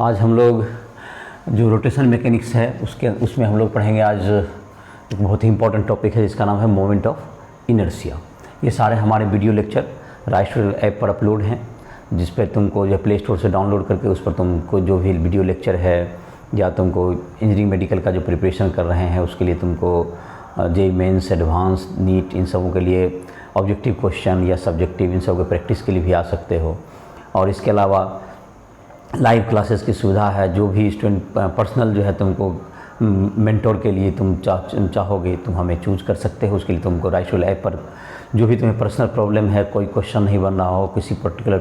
आज हम लोग जो रोटेशन मैकेनिक्स है उसमें हम लोग पढ़ेंगे। आज एक बहुत ही इंपॉर्टेंट टॉपिक है जिसका नाम है मोमेंट ऑफ इनर्शिया। ये सारे हमारे वीडियो लेक्चर राइस्टोरियल ऐप पर अपलोड हैं, जिस पर तुमको जो प्ले स्टोर से डाउनलोड करके उस पर तुमको जो भी वीडियो लेक्चर है या तुमको इंजीनियरिंग मेडिकल का जो प्रिपरेशन कर रहे हैं उसके लिए तुमको जेईई मेंस, एडवांस, नीट, इन सबों के लिए ऑब्जेक्टिव क्वेश्चन या सब्जेक्टिव इन सब के प्रैक्टिस के लिए भी आ सकते हो। और इसके अलावा लाइव क्लासेस की सुविधा है। जो भी स्टूडेंट पर्सनल जो है तुमको मेंटोर के लिए तुम चाहोगे तुम हमें चूज कर सकते हो। उसके लिए तुमको राइस्टोरियल ऐप पर जो भी तुम्हें पर्सनल प्रॉब्लम है, कोई क्वेश्चन नहीं बन रहा हो, किसी पर्टिकुलर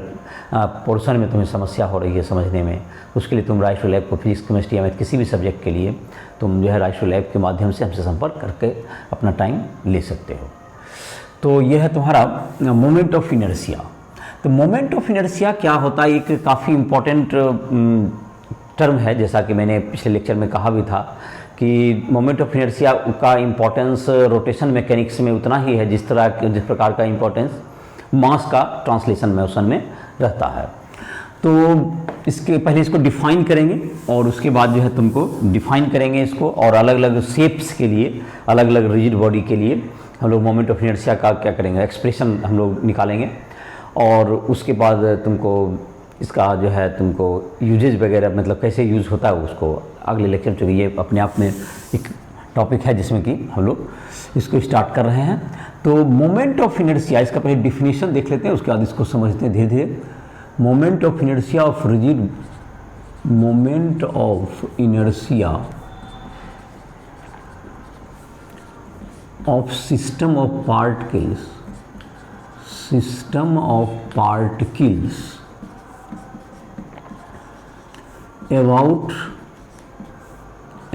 पोर्शन में तुम्हें समस्या हो रही है समझने में, उसके लिए तुम राइस्टोरियल ऐप को फिजिक्स, केमिस्ट्री या मैथ किसी भी सब्जेक्ट के लिए तुम जो है राइस्टोरियल ऐप के माध्यम से हमसे संपर्क करके अपना टाइम ले सकते हो। तो यह है तुम्हारा मोमेंट ऑफ इनर्शिया। तो मोमेंट ऑफ इनर्शिया क्या होता है, एक काफ़ी इम्पॉर्टेंट टर्म है। जैसा कि मैंने पिछले लेक्चर में कहा भी था कि मोमेंट ऑफ इनर्शिया का इम्पोर्टेंस रोटेशन मैकेनिक्स में उतना ही है जिस प्रकार का इम्पोर्टेंस मास का ट्रांसलेशन मोशन में रहता है। तो इसके पहले इसको डिफाइन करेंगे और उसके बाद जो है तुमको डिफाइन करेंगे इसको, और अलग अलग शेप्स के लिए, अलग अलग रिजिड बॉडी के लिए हम लोग मोमेंट ऑफ इनर्शिया का क्या करेंगे, एक्सप्रेशन हम लोग निकालेंगे। और उसके बाद तुमको इसका जो है तुमको यूजेज वगैरह मतलब कैसे यूज़ होता है उसको अगले लेक्चर, चूँकि ये अपने आप में एक टॉपिक है जिसमें कि हम लोग इसको स्टार्ट कर रहे हैं। तो मोमेंट ऑफ इनर्शिया, इसका पहले डिफिनीशन देख लेते हैं, उसके बाद इसको समझते हैं धीरे धीरे। Moment of inertia of rigid, moment of inertia of system of particles, system of particles about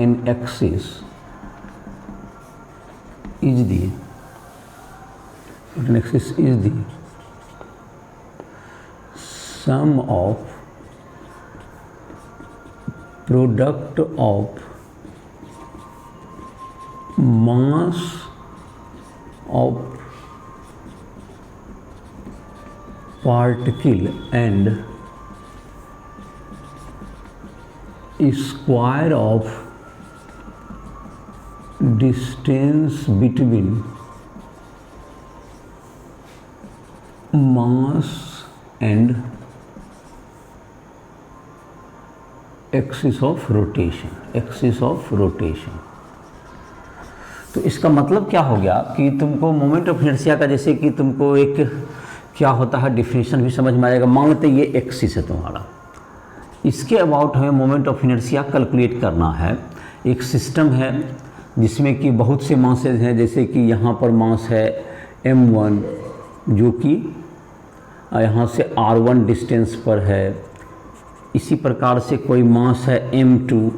an axis is the sum of product of mass of particle and square of distance between mass and axis of rotation, axis of rotation। तो इसका मतलब क्या हो गया कि तुमको moment of inertia का जैसे कि तुमको एक क्या होता है डिफिनेशन भी समझ में आएगा। मान लेते ये एक्सिस है तुम्हारा, इसके अबाउट हमें मोमेंट ऑफ इनर्शिया कैलकुलेट करना है। एक सिस्टम है जिसमें कि बहुत से मासेज हैं, जैसे कि यहाँ पर मास है m1 जो कि यहाँ से r1 डिस्टेंस पर है। इसी प्रकार से कोई मास है m2,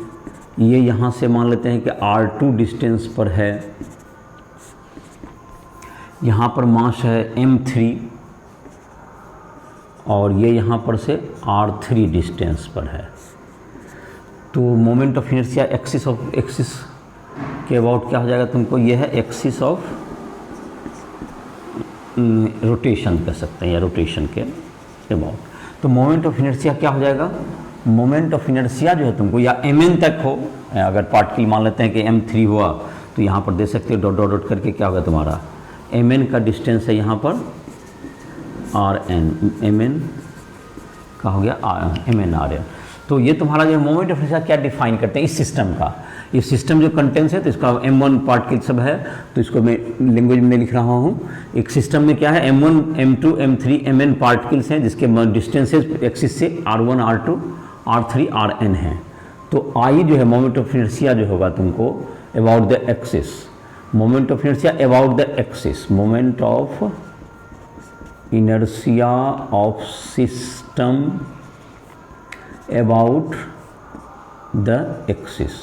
ये यहाँ से मान लेते हैं कि r2 डिस्टेंस पर है। यहाँ पर मास है m3 और ये यहाँ पर से r3 डिस्टेंस पर है। तो मोमेंट ऑफ इनर्शिया एक्सिस के अबाउट क्या हो जाएगा तुमको, ये है एक्सिस ऑफ रोटेशन कह सकते हैं या रोटेशन के अबाउट। तो मोमेंट ऑफ इनर्शिया क्या हो जाएगा, मोमेंट ऑफ इनर्शिया जो है तुमको या mn तक हो, अगर पार्टिकल मान लेते हैं कि m3 हुआ तो यहाँ पर दे सकते हो डॉट डॉट डॉट करके क्या होगा तुम्हारा mn का डिस्टेंस है यहाँ पर rn, mn का हो गया mn rn। तो ये तुम्हारा जो मोमेंट ऑफ इनर्शिया क्या डिफाइन करते हैं इस सिस्टम का। ये सिस्टम जो कंटेंट्स है तो इसका m1 पार्टिकल सब है, तो इसको मैं लैंग्वेज में लिख रहा हूँ। एक सिस्टम में क्या है m1, m2, m3, mn particles हैं जिसके डिस्टेंसेज एक्सिस से r1, r2, r3, rn है। तो आई जो है मोमेंट ऑफ इनर्शिया जो होगा तुमको about the axis, moment of inertia about the axis, moment of inertia of system about the axis,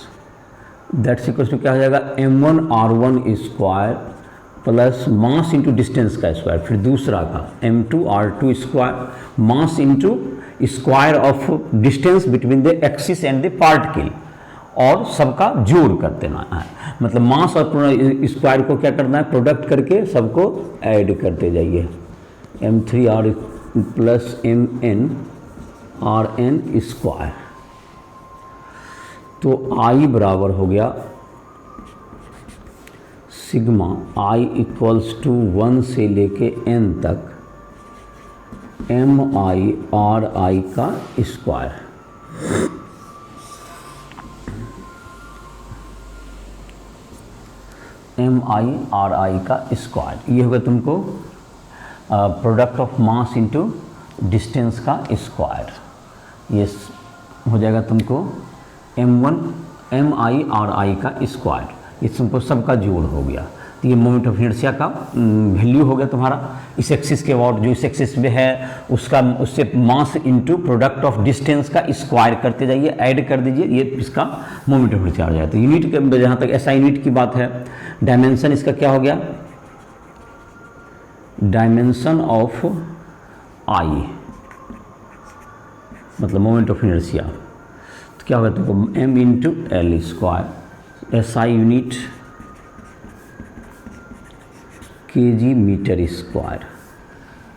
that's equals to क्या हो जाएगा m1 r1 square plus mass into distance का स्क्वायर, फिर दूसरा का m2 r2 square mass into square of distance between the axis and the particle, और सबका जोड़ कर देना है। मतलब मास और स्क्वायर को क्या करना है, प्रोडक्ट करके सबको ऐड करते जाइए। m3r plus mn rn square तो आई बराबर हो गया सिग्मा आई इक्वल्स टू 1 से लेके n तक एम आई आर आई का square. M I R I का स्क्वायर, ये होगा तुमको product of mass into distance का स्क्वायर। ये हो जाएगा तुमको m1 M I R I का स्क्वायर, ये तुमको सबका जोड़ हो गया। तो ये मोमेंट ऑफ इनर्शिया का वैल्यू हो गया तुम्हारा। इस एक्सिस के अबाउट जो इस एक्सिस में है उसका, उससे mass into product of distance का स्क्वायर करते जाइए, ऐड कर दीजिए, ये इसका मोमेंट ऑफ इनर्शिया हो जाए। तो यूनिट के जहाँ तक ऐसा यूनिट की बात है, डायमेंशन इसका क्या हो गया, डायमेंशन ऑफ आई मतलब मोमेंट ऑफ इनर्शिया, तो क्या होगा तुमको M into L square, S I unit kg metre square,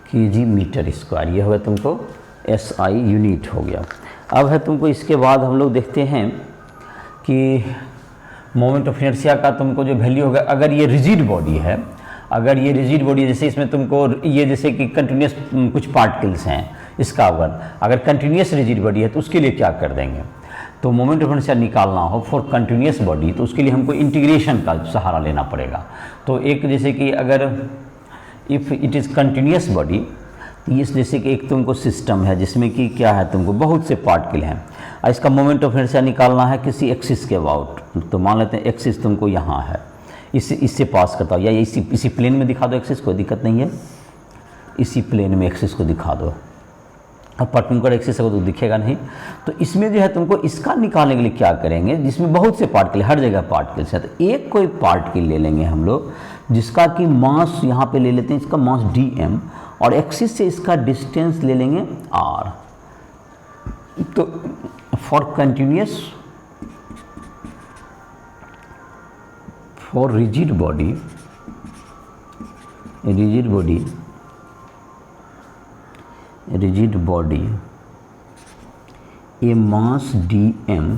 kg metre square, ये होगा तुमको एस आई यूनिट हो गया। अब है तुमको इसके बाद हम लोग देखते हैं कि मोमेंट ऑफ इनर्शिया का तुमको जो वैल्यू होगा, अगर ये रिजिड बॉडी है, अगर ये रिजिड बॉडी है, जैसे इसमें तुमको ये जैसे कि कंटिन्यूस कुछ पार्टिकल्स हैं, इसका अगर कंटिन्यूस रिजिड बॉडी है तो उसके लिए क्या कर देंगे, तो मोमेंट ऑफ इनर्शिया निकालना हो फॉर कंटिन्यूस बॉडी तो उसके लिए हमको इंटीग्रेशन का सहारा लेना पड़ेगा। तो एक जैसे कि अगर if it is continuous body, इस जैसे कि एक तुमको सिस्टम है जिसमें कि क्या है तुमको बहुत से पार्टिकल हैं, और इसका मोमेंट ऑफ इनर्शिया निकालना है किसी एक्सिस के अबाउट, तो मान लेते हैं एक्सिस तुमको यहाँ है, इससे पास करता हो, या इसी प्लेन में दिखा दो एक्सिस, कोई दिक्कत नहीं है, इसी प्लेन में एक्सिस को दिखा दो। अब पर्टिकुलर एक्सिस को तो दिखेगा नहीं, तो इसमें जो है तुमको इसका निकालने के लिए क्या करेंगे, जिसमें बहुत से पार्टिकल, हर जगह पार्टिकल्स हैं, तो एक कोई पार्टिकल ले लेंगे हम लोग जिसका कि मास यहाँ पे ले लेते हैं, इसका मास dm, और एक्सिस से इसका डिस्टेंस ले लेंगे r। तो for continuous, for rigid body, rigid body, a mass dm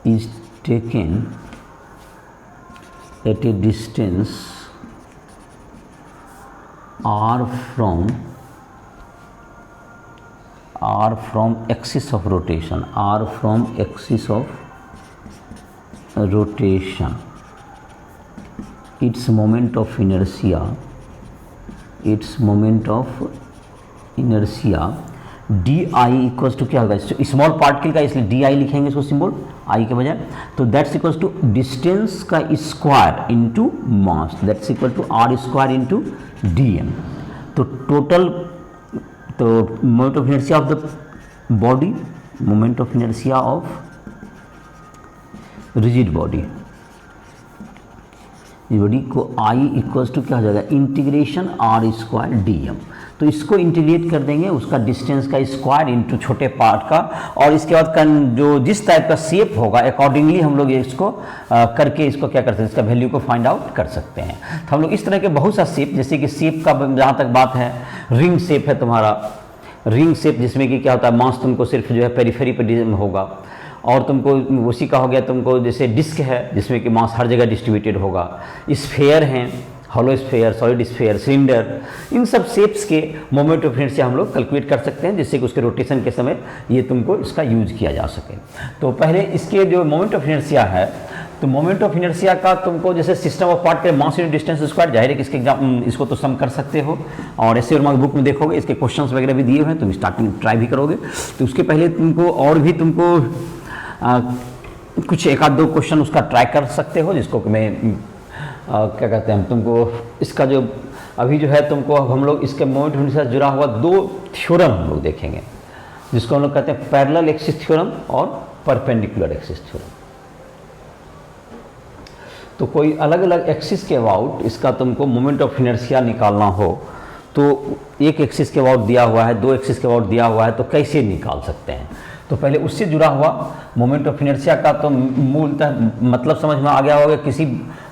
is taken at a distance r from axis of rotation, r from axis of rotation, its moment of inertia D I equals to क्या होगा, small particle का इसलिए D I लिखेंगे इसको symbol आई के बजाय, तो that's equals to distance का square into mass, that's equal to R square into D M. तो टोटल, तो moment of inertia of the body, moment of inertia of rigid body को I equals to क्या हो जाएगा, integration R square D M. तो इसको integrate कर देंगे, उसका डिस्टेंस का स्क्वायर इनटू छोटे पार्ट का, और इसके बाद जो जिस टाइप का शेप होगा अकॉर्डिंगली हम लोग इसको करके इसको क्या कर सकते हैं, इसका वैल्यू को फाइंड आउट कर सकते हैं। तो हम लोग इस तरह के बहुत सा शेप, जैसे कि शेप का जहाँ तक बात है, रिंग शेप है तुम्हारा, रिंग शेप जिसमें कि क्या होता है, मास तुमको सिर्फ जो है पेरिफेरी पे होगा, और तुमको उसी का हो गया तुमको जैसे डिस्क है जिसमें कि मास हर जगह डिस्ट्रीब्यूटेड होगा, स्फेयर हैं, hollow sphere, solid sphere, cylinder, इन सब शेप्स के मोमेंट ऑफ इनर्शिया हम लोग कैलकुलेट कर सकते हैं, जिससे कि उसके रोटेशन के समय ये तुमको इसका यूज किया जा सके। तो पहले इसके जो मोमेंट ऑफ इनर्शिया है, तो मोमेंट ऑफ इनर्शिया का तुमको जैसे सिस्टम ऑफ पार्ट के मास इनटू डिस्टेंस स्क्वायर, जाहिर है कि इसके एग्जाम इसको तो सम कर सकते हो, और ऐसे और बुक में देखोगे इसके क्वेश्चंस वगैरह भी दिए हुए हैं, तुम स्टार्टिंग ट्राई भी करोगे। तो उसके पहले तुमको और भी तुमको कुछ एक आध दो क्वेश्चन उसका ट्राई कर सकते हो, जिसको कि मैं क्या कहते हैं, तुमको इसका जो अभी जो है तुमको हम लोग इसके मोमेंट ऑफ इनर्शिया से जुड़ा हुआ दो थ्योरम हम लोग देखेंगे, जिसको हम लोग कहते हैं पैरेलल एक्सिस थ्योरम और परपेंडिकुलर एक्सिस थ्योरम। तो कोई अलग अलग एक्सिस के अबाउट इसका तुमको मोमेंट ऑफ इनर्शिया निकालना हो, तो एक एक्सिस के अबाउट दिया हुआ है, दो एक्सिस के अबाउट दिया हुआ है, तो कैसे निकाल सकते हैं। तो पहले उससे जुड़ा हुआ मोमेंट ऑफ इनर्शिया का तो मूलतः मतलब समझ में आ गया होगा, किसी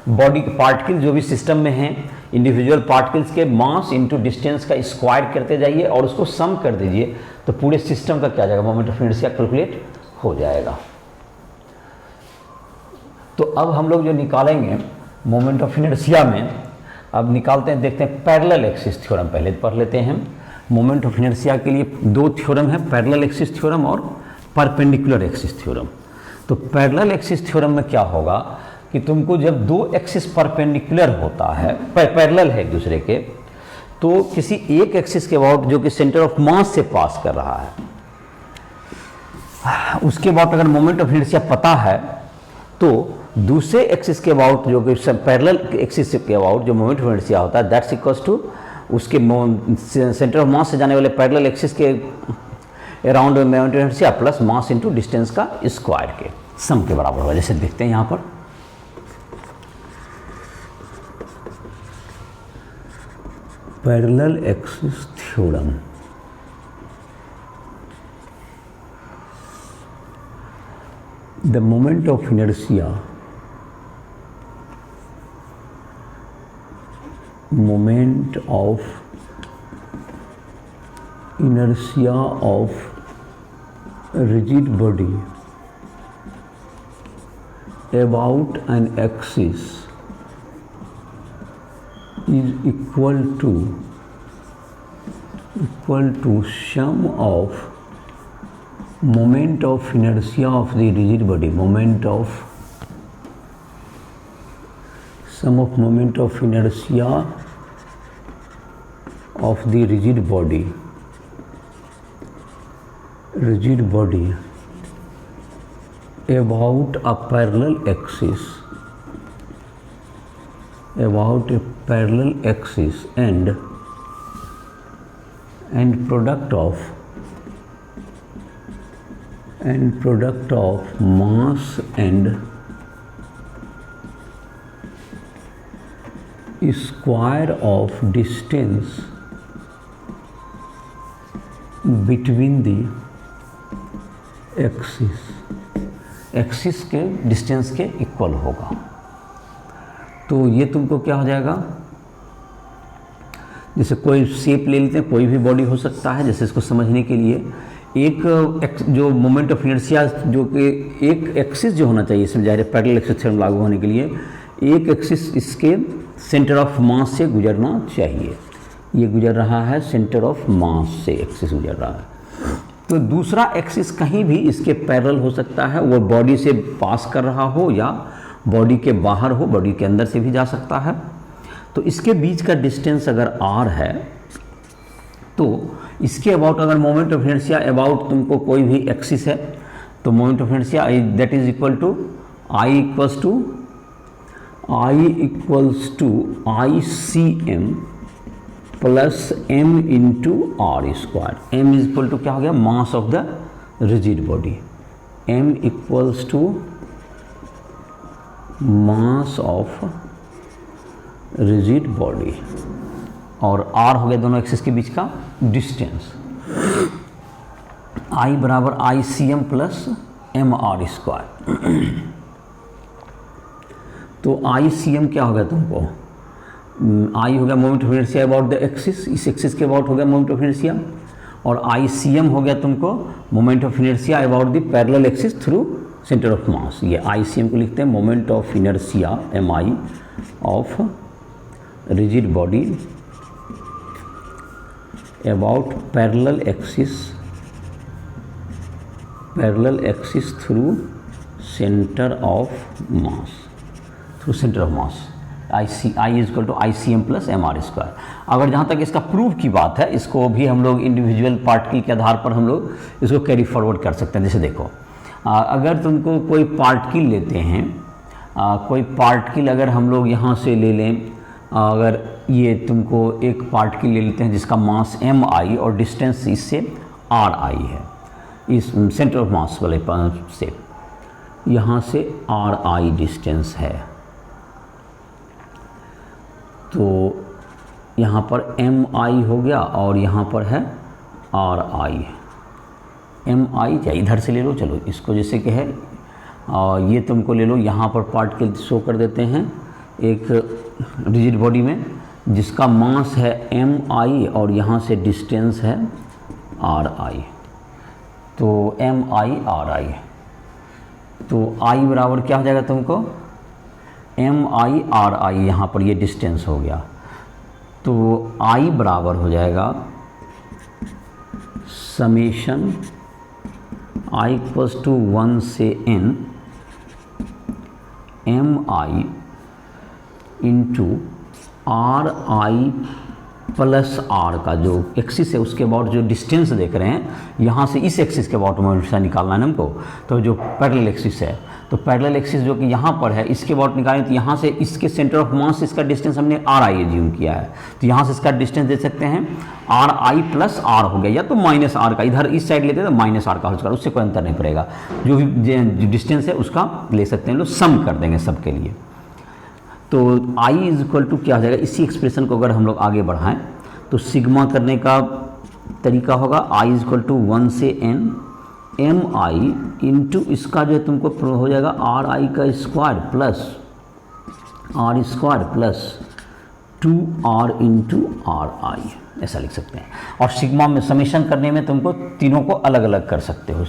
बॉडी के पार्टिकल जो भी सिस्टम में हैं, इंडिविजुअल पार्टिकल्स के मास इनटू डिस्टेंस का स्क्वायर करते जाइए और उसको सम कर दीजिए, तो पूरे सिस्टम का क्या जाएगा, मोमेंट ऑफ इनर्शिया कैलकुलेट हो जाएगा। तो अब हम लोग जो निकालेंगे मोमेंट ऑफ इनर्शिया में, अब निकालते हैं, देखते हैं पैरेलल एक्सिस थ्योरम पहले पढ़ लेते हैं। मोमेंट ऑफ इनर्शिया के लिए दो थ्योरम है, पैरेलल एक्सिस थ्योरम और परपेंडिकुलर एक्सिस थ्योरम। तो पैरेलल एक्सिस थ्योरम में क्या होगा कि तुमको जब दो एक्सिस परपेंडिकुलर होता है, पैरेलल है एक दूसरे के, तो किसी एक एक्सिस के अबाउट जो कि सेंटर ऑफ मास से पास कर रहा है, उसके अबाउट अगर मोमेंट ऑफ इनर्शिया पता है तो दूसरे एक्सिस के अबाउट जो कि पैरेलल एक्सिस के अबाउट जो मोमेंट ऑफ इनर्शिया होता है, दैट्स इक्वल्स टू उसके सेंटर ऑफ मास से जाने वाले पैरेलल एक्सिस के around moment of inertia plus mass into distance का स्क्वायर के सम के बराबर होगा। जैसे देखते हैं यहाँ पर parallel axis theorem, the moment of inertia of rigid body about an axis is equal to sum of moment of inertia of the rigid body, sum of moment of inertia of the rigid body about a parallel axis, and product of mass and square of distance between the axis के distance के equal होगा। तो ये तुमको क्या हो जाएगा, जैसे कोई शेप ले लेते हैं, कोई भी बॉडी हो सकता है। जैसे इसको समझने के लिए एक जो मोमेंट ऑफ इनर्शिया जो कि एक एक्सिस जो होना चाहिए, इसमें जाहिर है पैरेलल एक्सिस थ्योरम लागू होने के लिए एक एक्सिस इसके सेंटर ऑफ मास से गुजरना चाहिए। ये गुजर रहा है सेंटर ऑफ मास से, एक्सिस गुजर रहा है। तो दूसरा एक्सिस कहीं भी इसके पैरेलल हो सकता है, वो बॉडी से पास कर रहा हो या बॉडी के बाहर हो, बॉडी के अंदर से भी जा सकता है। तो इसके बीच का डिस्टेंस अगर r है तो इसके अबाउट अगर मोमेंट ऑफ इनर्शिया अबाउट तुमको कोई भी एक्सिस है तो moment of inertia that is equal to I equals to I C M plus M into R square. M is equal to क्या हो गया, mass of the rigid body. M equals to mass of rigid body और R हो गया दोनों axis के बीच का distance. I बराबर I C M plus M R square. तो आई सी एम क्या हो गया तुमको, आई हो गया moment of inertia about the axis, इस एक्सिस के अबाउट हो गया मोमेंट ऑफ इनर्शिया, और आई सी एम हो गया तुमको moment of inertia about the parallel axis through centre of mass. ये आई सी एम को लिखते हैं moment of inertia M I of rigid body about parallel axis through center of mass, I is equal to ICM plus MR square. अगर जहाँ तक इसका proof की बात है, इसको भी हम लोग इंडिविजुअल पार्टिकल के आधार पर हम लोग इसको कैरी फॉरवर्ड कर सकते हैं। जैसे देखो, अगर तुमको कोई पार्टिकल लेते हैं, कोई पार्टिकल अगर हम लोग यहाँ से ले लें, अगर ये तुमको एक पार्टिकल ले लेते हैं जिसका मास एम आई और डिस्टेंस इससे आर आई है, इस सेंटर ऑफ मास वाले से यहाँ से आर आई डिस्टेंस है, तो यहाँ पर एम आई हो गया और यहाँ पर है आर आई। एम आई या इधर से ले लो, चलो इसको जैसे कि है, ये तुमको ले लो, यहाँ पर पार्टिकल शो कर देते हैं एक रिजिड बॉडी में जिसका मास है एम आई और यहाँ से डिस्टेंस है आर आई। तो एम आई आर आई तो आई बराबर क्या हो जाएगा तुमको, एम आई आर आई, यहाँ पर ये डिस्टेंस हो गया, तो आई बराबर हो जाएगा समेशन आई इक्वल्स टू 1 से n M I into R I plus R का जो एक्सिस है उसके अबाउट जो डिस्टेंस देख रहे हैं, यहाँ से इस एक्सिस के अबाउट मोमेंट निकालना है हमको, तो जो पैरेलल एक्सिस है, तो पैरेलल एक्सिस जो कि यहाँ पर है इसके अबाउट निकालें, तो यहाँ से इसके सेंटर ऑफ मास से इसका डिस्टेंस हमने आर आई एज्यूम किया है, तो यहाँ से इसका डिस्टेंस दे सकते हैं आर आई प्लस आर हो गया, या तो माइनस आर का, इधर इस साइड लेते हैं तो माइनस आर का हो जाएगा, उससे कोई अंतर नहीं पड़ेगा, जो भी डिस्टेंस है उसका ले सकते हैं, लोग सम कर देंगे सबके लिए। तो I इज इक्वल टू क्या हो जाएगा, इसी एक्सप्रेशन को अगर हम लोग आगे बढ़ाएं तो सिग्मा करने का तरीका होगा I इज इक्वल टू 1 से n एम आई इंटू इसका जो है तुमको हो जाएगा आर आई का square plus R square plus 2r into R I, ऐसा लिख सकते हैं। और सिग्मा में समेशन करने में तुमको तीनों को अलग अलग कर सकते हो,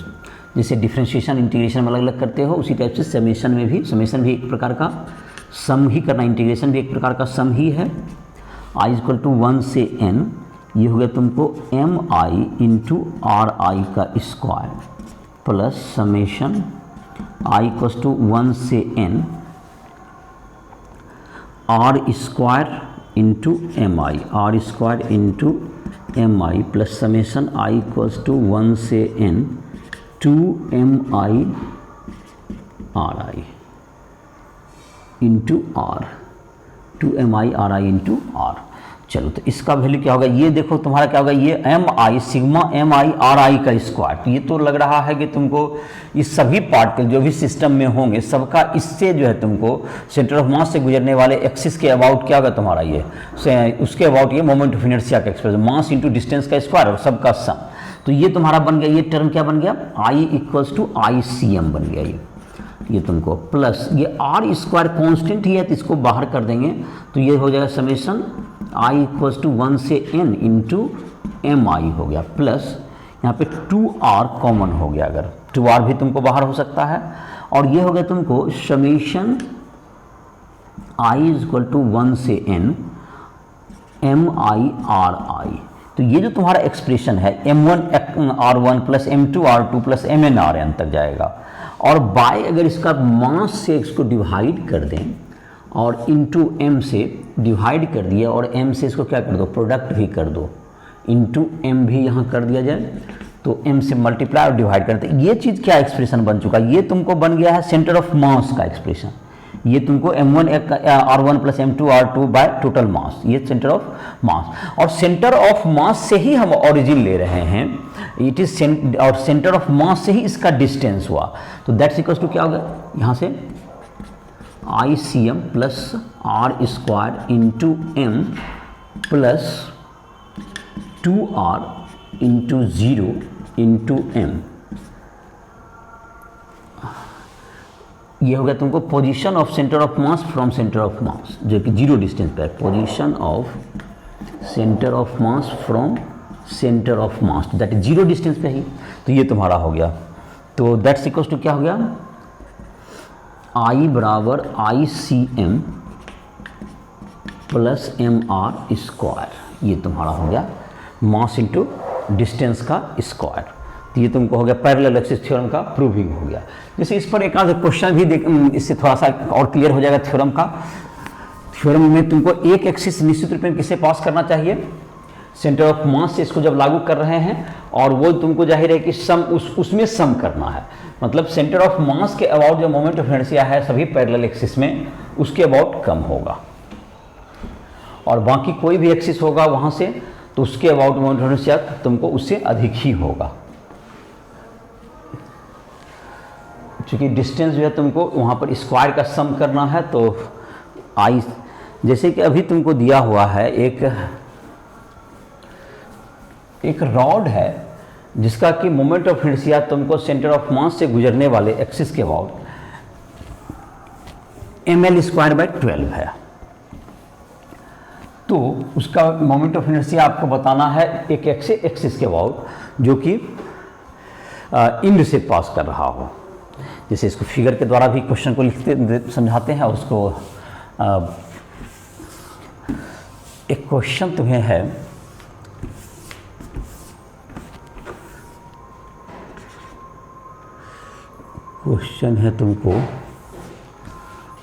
जैसे डिफ्रेंशिएशन इंटीग्रेशन में अलग अलग करते हो उसी टाइप से समेशन भी एक प्रकार का सम ही करना, इंटीग्रेशन भी एक प्रकार का सम ही है। I इक्वल टू 1 से n, ये हो गया तुमको M I into R I का square plus summation I equal to 1 से n R square into M I, R square into M I plus summation I equal to 1 से n 2 M I R I into R, 2 M I R I into R. चलो तो इसका value क्या होगा, ये देखो तुम्हारा क्या होगा, ये M I sigma M I R I का स्क्वायर, ये तो लग रहा है कि तुमको इस सभी पार्टिकल जो भी सिस्टम में होंगे सबका इससे जो है तुमको सेंटर ऑफ मास से गुजरने वाले एक्सिस के अबाउट क्या होगा तुम्हारा, ये उसके अबाउट ये मोमेंट ऑफ इनर्शिया का एक्सप्रेशन, मास इंटू डिस्टेंस का स्क्वायर और सबका सम। तो ये तुम्हारा बन गया, ये टर्म क्या बन गया, I equals to I C M बन गया ये तुमको, प्लस ये आर स्क्वायर कॉन्स्टेंट ही है तो इसको बाहर कर देंगे, तो ये हो जाएगा समेशन आई इक्वल्स टू 1 से n इंटू एम आई हो गया, प्लस यहाँ पे 2r कॉमन हो गया, अगर 2r भी तुमको बाहर हो सकता है, और ये हो गया तुमको समेशन आई इक्वल टू 1 से n M I R I. तो ये जो तुम्हारा एक्सप्रेशन है m1 r1 plus m2 r2 plus mn rn तक जाएगा, और बाय अगर इसका मास से इसको डिवाइड कर दें और इंटू m से डिवाइड कर दिया और m से इसको क्या कर दो, प्रोडक्ट भी कर दो, इंटू m भी यहाँ कर दिया जाए, तो m से मल्टीप्लाई और डिवाइड करते, ये चीज़ क्या एक्सप्रेशन बन चुका, ये तुमको बन गया है सेंटर ऑफ मास का एक्सप्रेशन, ये तुमको m1 r1 plus m2 r2 by total mass, ये सेंटर ऑफ मास, और सेंटर ऑफ मास से ही हम ओरिजिन ले रहे हैं, इट इज और सेंटर ऑफ मास से ही इसका डिस्टेंस हुआ, तो दैट्स इक्वल्स टू क्या होगा, यहाँ से I C M plus R square into M plus 2r into 0 into M, ये हो गया तुमको position of centre of mass from centre of mass, जो कि जीरो डिस्टेंस पे है, position of centre of mass from centre of mass, that is zero distance पे ही, तो ये तुम्हारा हो गया, तो दैट्स इक्वल्स टू क्या हो गया, आई बराबर I C M plus M R square, ये तुम्हारा हो गया मास इंटू डिस्टेंस का स्क्वायर, तो ये तुमको हो गया पैरेलल एक्सिस थ्योरम का प्रूविंग हो गया। जैसे इस पर एक आध क्वेश्चन भी देख, इससे थोड़ा सा और क्लियर हो जाएगा थ्योरम का। थ्योरम में तुमको एक एक्सिस निश्चित रूप में किसे पास करना चाहिए, सेंटर ऑफ मास से इसको जब लागू कर रहे हैं, और वो तुमको जाहिर है कि सम उसमें सम करना है, मतलब सेंटर ऑफ मास के अबाउट जो मोमेंट ऑफ इनर्शिया है सभी पैरेलल एक्सिस में उसके अबाउट कम होगा, और बाकी कोई भी एक्सिस होगा वहाँ से तो उसके अबाउट मोमेंट ऑफ इनर्शिया तुमको उससे अधिक ही होगा, क्योंकि डिस्टेंस जो है तुमको वहाँ पर स्क्वायर का सम करना है। तो आई, जैसे कि अभी तुमको दिया हुआ है एक रॉड है जिसका कि मोमेंट ऑफ इनर्शिया तुमको सेंटर ऑफ मास से गुजरने वाले एक्सिस के अबाउट ml स्क्वायर बाय 12 है, तो उसका मोमेंट ऑफ इनर्शिया आपको बताना है एक एक्सिस के अबाउट जो कि इंड से पास कर रहा हो। जैसे इसको फिगर के द्वारा भी क्वेश्चन को लिखते समझाते हैं। उसको एक क्वेश्चन तुम्हें है, क्वेश्चन है तुमको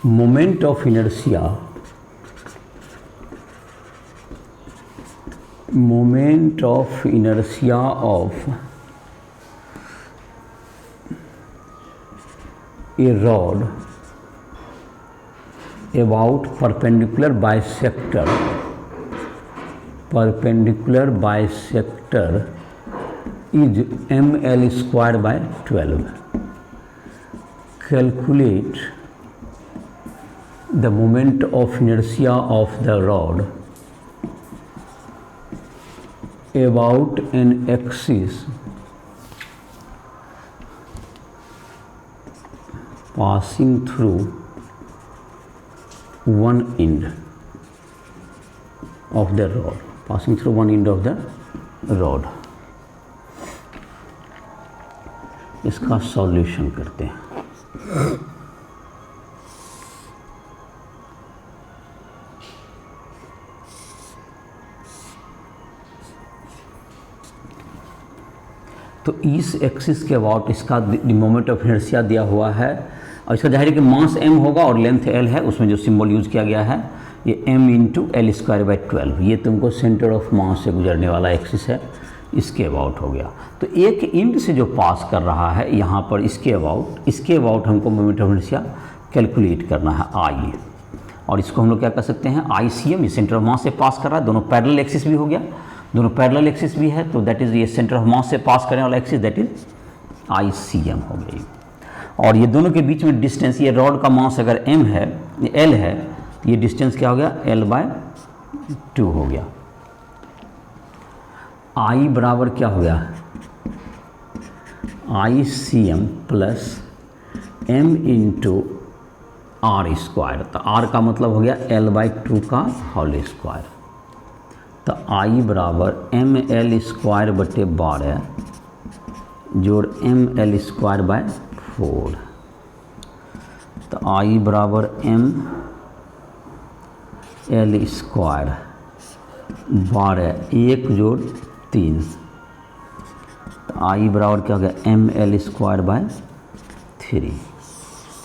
moment of inertia, moment of inertia of A rod about perpendicular bisector, perpendicular bisector is ml²/12. Calculate the moment of inertia of the rod about an axis passing through one end of the rod, passing through one end of the rod. इसका solution करते हैं। तो इस axis के about इसका moment of inertia दिया हुआ है, और इसका जाहिर है कि मास m होगा और लेंथ l है। उसमें जो सिंबल यूज किया गया है ये m × l²/12, ये तुमको सेंटर ऑफ मास से गुजरने वाला एक्सिस है, इसके अबाउट हो गया। तो एक इंड से जो पास कर रहा है यहाँ पर इसके अबाउट हमको मोमेंट ऑफ इनर्शिया कैलकुलेट करना है I, और इसको हम लोग क्या कर सकते हैं ICM, ये सेंटर ऑफ मास से पास कर रहा है, दोनों पैरेलल एक्सिस भी हो गया, दोनों पैरेलल एक्सिस भी है, तो दैट इज़ ये सेंटर ऑफ मास से पास करने वाला एक्सिस, दैट इज ICM हो गई। और ये दोनों के बीच में डिस्टेंस, ये रॉड का मास अगर m है, l है, ये डिस्टेंस क्या हो गया l/2 हो गया। I बराबर क्या हो गया ICM प्लस m × r², तो r का मतलब हो गया l/2 का होल स्क्वायर, तो I बराबर ml²/12 जोड़ ml²/4, तो I बराबर ml² 12 1 जोड़ 3, तो I बराबर क्या हो गया ml²/3।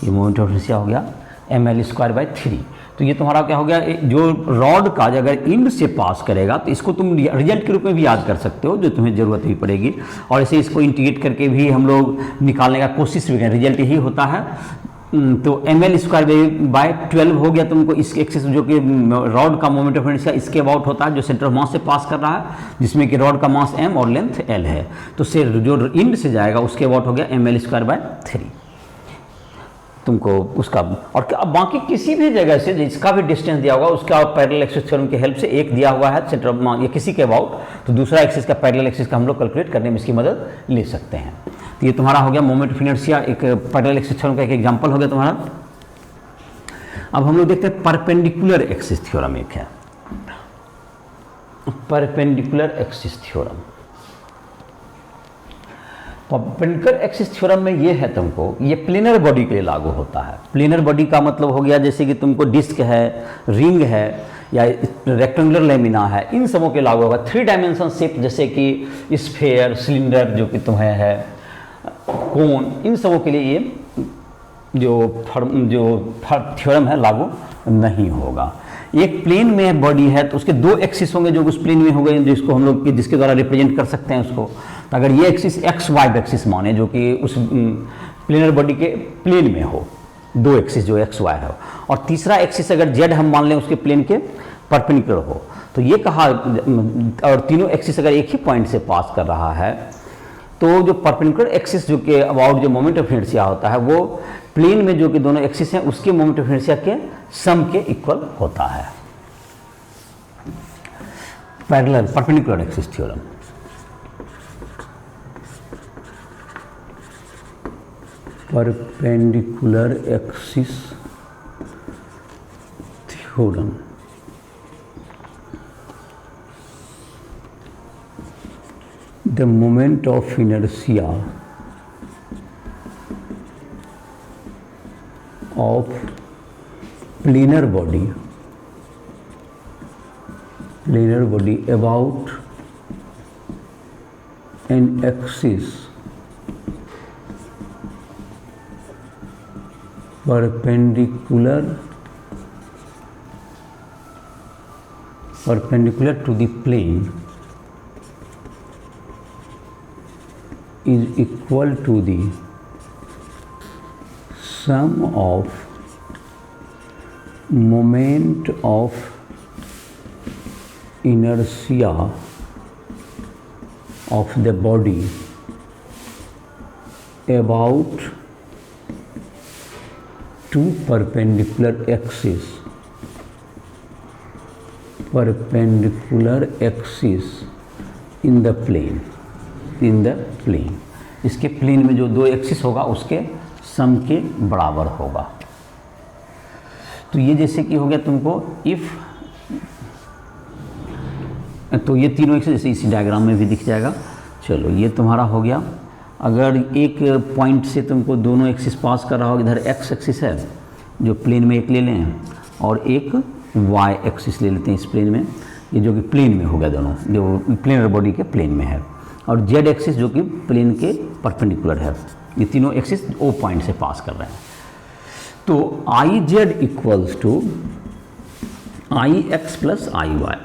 ये मोमेंट ऑफ इनर्शिया हो गया ml²/3। तो ये तुम्हारा क्या हो गया, जो रॉड का अगर इंड से पास करेगा तो इसको तुम रिजल्ट के रूप में भी याद कर सकते हो, जो तुम्हें ज़रूरत भी पड़ेगी, और ऐसे इसको इंटीग्रेट करके भी हम लोग निकालने का कोशिश भी करें, रिजल्ट यही होता है। तो ml²/12 हो गया तुमको इस एक्सिस, जो कि रॉड का मोमेंट ऑफ इनर्शिया इसके अबाउट होता है, जो सेंटर ऑफ मास से पास कर रहा है, जिसमें कि रॉड का मास m और लेंथ l है, तो से जो इंड से जाएगा उसके अबाउट हो गया ml²/3 तुमको उसका। और बाकी किसी भी जगह से जिसका भी डिस्टेंस दिया होगा उसका पैरेलल एक्सिस थ्योरम की हेल्प से, एक दिया हुआ है सेंटर ऑफ मास या किसी के अबाउट, तो दूसरा एक्सिस का पैरेलल एक्सिस का हम लोग कैलकुलेट करने में इसकी मदद ले सकते हैं। तो ये तुम्हारा हो गया मोमेंट ऑफ इनर्शिया, एक पैरेलल एक्सिस थ्योरम का एक एग्जांपल हो गया तुम्हारा। अब हम लोग देखते हैं परपेंडिकुलर एक्सिस थ्योरम, एक है perpendicular axis theorem. Perpendicular axis theorem में ये है तुमको, ये प्लेनर बॉडी के लिए लागू होता है। प्लेनर बॉडी का मतलब हो गया जैसे कि तुमको डिस्क है, रिंग है या रेक्टेंगुलर लेमिना है, इन सबों के लागू होगा। 3 डायमेंशन शेप जैसे कि स्फेयर, सिलेंडर जो कि तुम्हें है, कोन, इन सबों के लिए ये जो थ्योरम है लागू नहीं होगा। एक प्लेन में बॉडी है तो उसके 2 एक्सिस होंगे जो उस प्लेन में हो गए, जिसको हम लोग जिसके द्वारा रिप्रेजेंट कर सकते हैं उसको। तो अगर ये एक्सिस एक्स वाई एक्सिस माने, जो कि उस प्लेनर बॉडी के प्लेन में हो, 2 एक्सिस जो एक्स वाई हो, और तीसरा एक्सिस अगर जेड हम मान लें उसके प्लेन के परपेंडिकुलर हो, तो ये कहा, और तीनों एक्सिस अगर एक ही पॉइंट से पास कर रहा है, तो जो परपेंडिकुलर एक्सिस जो कि अबाउट जो मोमेंट ऑफ इनर्शिया होता है वो प्लेन में जो कि दोनों एक्सिस हैं उसके मोमेंट ऑफ इनर्शिया के सम के इक्वल होता है। Parallel perpendicular axis theorem. Perpendicular axis theorem. The moment of inertia of planar body about an axis perpendicular to the plane is equal to the sum of moment of inertia of the body about two perpendicular axes in the plane इसके plane में जो दो axis होगा उसके सम के बराबर होगा। तो ये जैसे कि हो गया तुमको इफ, तो ये तीनों एक्सिस जैसे इसी डायग्राम में भी दिख जाएगा। चलो ये तुम्हारा हो गया। अगर एक पॉइंट से तुमको दोनों एक्सिस पास कर रहा होगा, इधर एक्स एक्सिस है जो प्लेन में एक ले लें और एक वाई एक्सिस ले लेते हैं इस प्लेन में, ये जो कि प्लेन में हो गया, दोनों जो प्लेनर बॉडी के प्लेन में है, और जेड एक्सिस जो कि प्लेन के परपेंडिकुलर है। ये तीनों एक्सिस ओ पॉइंट से पास कर रहे हैं। तो I Z equals to I X plus I Y,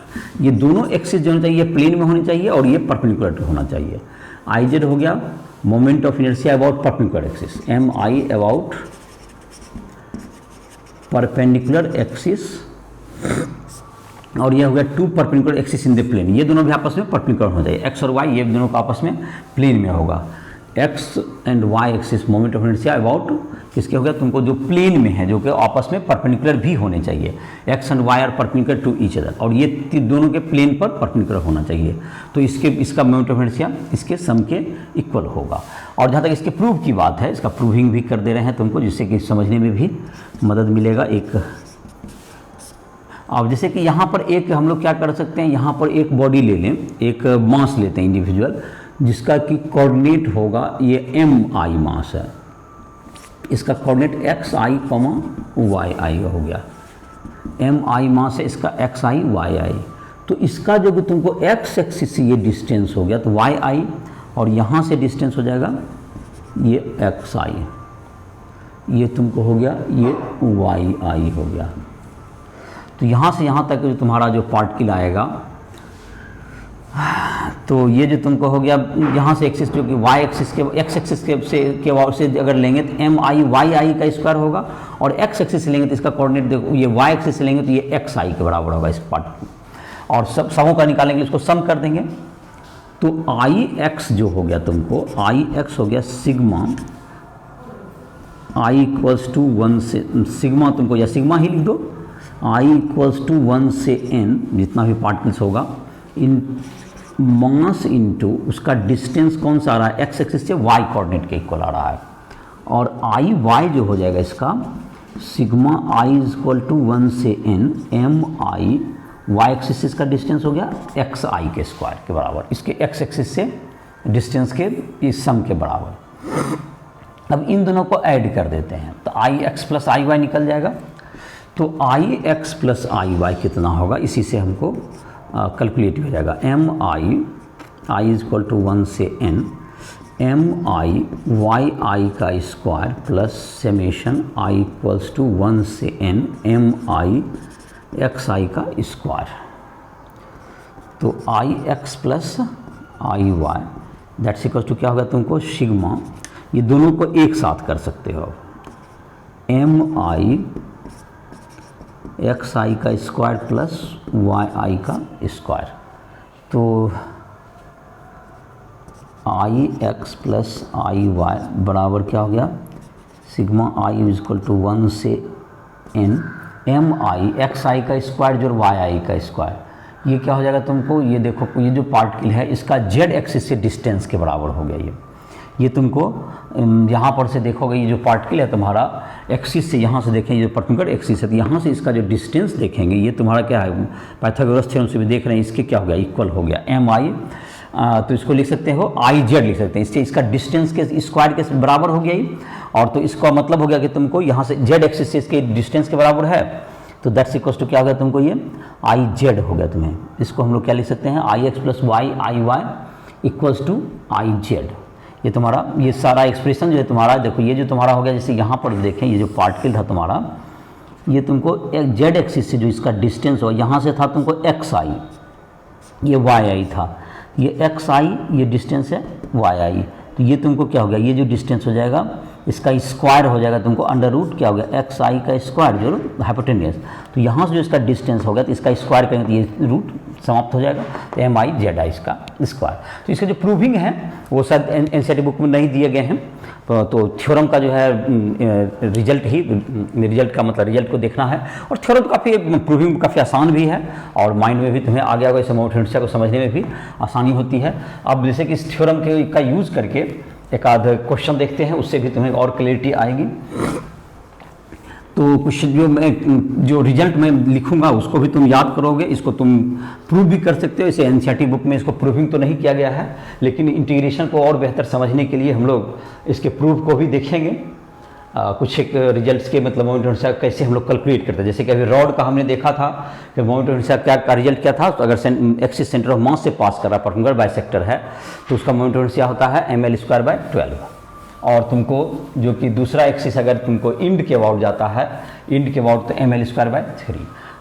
ये दोनों एक्सिस जो होना चाहिए प्लेन में होनी चाहिए और ये परपेंडिकुलर होना चाहिए। आई जेड हो गया moment of inertia about perpendicular axis, M I about perpendicular axis, और यह हो गया two perpendicular axis in the plane, ये दोनों भी आपस में परपेंडिकुलर हो जाए। एक्स और वाई ये दोनों का आपस में प्लेन में होगा। X and Y axis moment of inertia about किसके हो गया, तुमको जो प्लेन में है जो कि आपस में परपेंडिकुलर भी होने चाहिए। X and Y are perpendicular to each other, और ये दोनों के प्लेन पर परपेंडिकुलर होना चाहिए। तो इसका मोमेंट ऑफ इनर्शिया इसके सम के इक्वल होगा। और जहाँ तक इसके प्रूव की बात है, इसका प्रूविंग भी कर दे रहे हैं तुमको, जिससे कि समझने में भी मदद मिलेगा। एक अब जैसे कि यहाँ पर एक हम लोग क्या कर सकते हैं, यहाँ पर एक बॉडी ले लें, एक मास लेते हैं इंडिविजुअल, जिसका कि कोऑर्डिनेट होगा, ये एम आई मास है, इसका कोऑर्डिनेट एक्स आई कॉमा वाई आई हो गया। एम आई मास है, इसका एक्स आई वाई आई। तो इसका जो कि तुमको एक्स एक्सिस से ये डिस्टेंस हो गया, तो वाई आई, और यहाँ से डिस्टेंस हो जाएगा ये एक्स आई, ये तुमको हो गया ये वाई आई हो गया। तो यहाँ से यहाँ तक जो तुम्हारा जो पार्टिकल आएगा, तो ये जो तुमको हो गया यहाँ से एक्सिस जो कि वाई एक्सिस के एक्स एक्सिस से अगर लेंगे तो एम आई वाई आई का स्क्वायर होगा, और एक्स एक्सिस से लेंगे तो इसका कोऑर्डिनेट देखो ये वाई एक्सिस से लेंगे तो ये एक्स आई के बराबर होगा इस पार्ट। और सब समों का निकालेंगे, इसको सम कर देंगे। तो आई एक्स जो हो गया तुमको, आई एक्स हो गया सिग्मा आई इक्वल्स टू 1 से सिग्मा, तुमको या सिग्मा ही लिख दो, आई इक्वल्स टू 1 से n जितना भी पार्टिकल्स होगा इन मास इनटू उसका डिस्टेंस कौन सा आ रहा है, एक्स एक्सिस से वाई कोऑर्डिनेट के इक्वल आ रहा है। और आई वाई जो हो जाएगा इसका sigma I is equal to 1 से n M I Y axis इसका डिस्टेंस हो गया एक्स आई के स्क्वायर के बराबर, इसके एक्स एक्सिस से डिस्टेंस के इस सम के बराबर। अब इन दोनों को ऐड कर देते हैं तो I X plus I Y निकल जाएगा। तो I X plus I Y कितना होगा, इसी से हमको कैलकुलेट हो जाएगा। M I is equal to 1 से n M I Y I का square plus summation I equals to 1 से n M I X I का स्क्वायर। तो I X plus I Y that's equal to क्या होगा तुमको सिग्मा, ये दोनों को एक साथ कर सकते हो, एम आई एक्स आई का स्क्वायर प्लस वाई आई का स्क्वायर। तो I X plus I Y बराबर क्या हो गया, sigma I is equal to 1 से n M I X I का स्क्वायर जो वाई आई का स्क्वायर। ये क्या हो जाएगा तुमको, ये देखो ये जो पार्टिकल है इसका जेड एक्सिस से डिस्टेंस के बराबर हो गया। ये तुमको यहाँ पर से देखोगे, ये जो पार्टिकल है तुम्हारा एक्सिस से यहाँ से देखें, ये जो परपेंडिकुलर एक्सिस है, तो यहाँ से इसका जो डिस्टेंस देखेंगे ये तुम्हारा क्या है, पाइथागोरस थ्योरम से भी देख रहे हैं, इसके क्या हो गया इक्वल हो गया एम आई। तो इसको लिख सकते हो आई जेड लिख सकते हैं, इससे इसका डिस्टेंस के स्क्वायर के बराबर हो गया ही। और तो इसका मतलब हो गया कि तुमको यहाँ से जेड एक्सिस से इसके डिस्टेंस के बराबर है, तो दैट्स इक्वल्स टू क्या हो गया तुमको, ये आई जेड हो गया तुम्हें। इसको हम लोग क्या लिख सकते हैं, I X plus Y I Y equals to I Z. ये तुम्हारा ये सारा एक्सप्रेशन जो है तुम्हारा, देखो ये जो तुम्हारा हो गया, जैसे यहाँ पर देखें ये जो पार्टिकल था तुम्हारा, ये तुमको एक जेड एक्सिस से जो इसका डिस्टेंस हो, यहाँ से था तुमको एक्स आई, ये वाई आई था, ये एक्स आई ये डिस्टेंस है वाई आई, तो ये तुमको क्या हो गया, ये जो डिस्टेंस हो जाएगा इसका स्क्वायर हो जाएगा तुमको अंडर रूट क्या हो गया एक्स आई का स्क्वायर जो हाइपोटेनियस, तो यहाँ से जो इसका डिस्टेंस होगा तो इसका स्क्वायर करेंगे तो ये रूट समाप्त हो जाएगा, तो एम आई जेड आई इसका स्क्वायर। तो इसका जो प्रूविंग है वो शायद एनसीईआरटी बुक में नहीं दिए गए हैं, तो थ्योरम का जो है रिजल्ट ही, रिजल्ट का मतलब रिजल्ट को देखना है, और थ्योरम काफ़ी प्रूविंग काफ़ी आसान भी है और माइंड में भी तुम्हें आगे आगे इस मोमेंट इनर्शिया को समझने में भी आसानी होती है। अब जैसे कि इस थ्योरम का यूज़ करके एक आध क्वेश्चन देखते हैं, उससे भी तुम्हें और क्लैरिटी आएगी। तो कुछ जो रिजल्ट मैं लिखूंगा उसको भी तुम याद करोगे, इसको तुम प्रूव भी कर सकते हो। इसे एनसीईआरटी बुक में इसको प्रूविंग तो नहीं किया गया है, लेकिन इंटीग्रेशन को और बेहतर समझने के लिए हम लोग इसके प्रूफ को भी देखेंगे। कुछ एक रिजल्ट्स के मतलब मोमेंट ऑफ इनर्शिया कैसे हम लोग कैलकुलेट करते हैं। जैसे कि अभी रॉड का हमने देखा था कि मोमेंट ऑफ इनर्शिया का रिजल्ट क्या था, तो अगर एक्सिस सेंटर ऑफ मास से पास कर रहा परपेंडिकुलर बाइसेक्टर है तो उसका मोमेंट ऑफ इनर्शिया होता है ml²/12। और तुमको जो कि दूसरा एक्सिस अगर तुमको इंड के अबाउट जाता है, इंड के अबाउट तो ml²/3।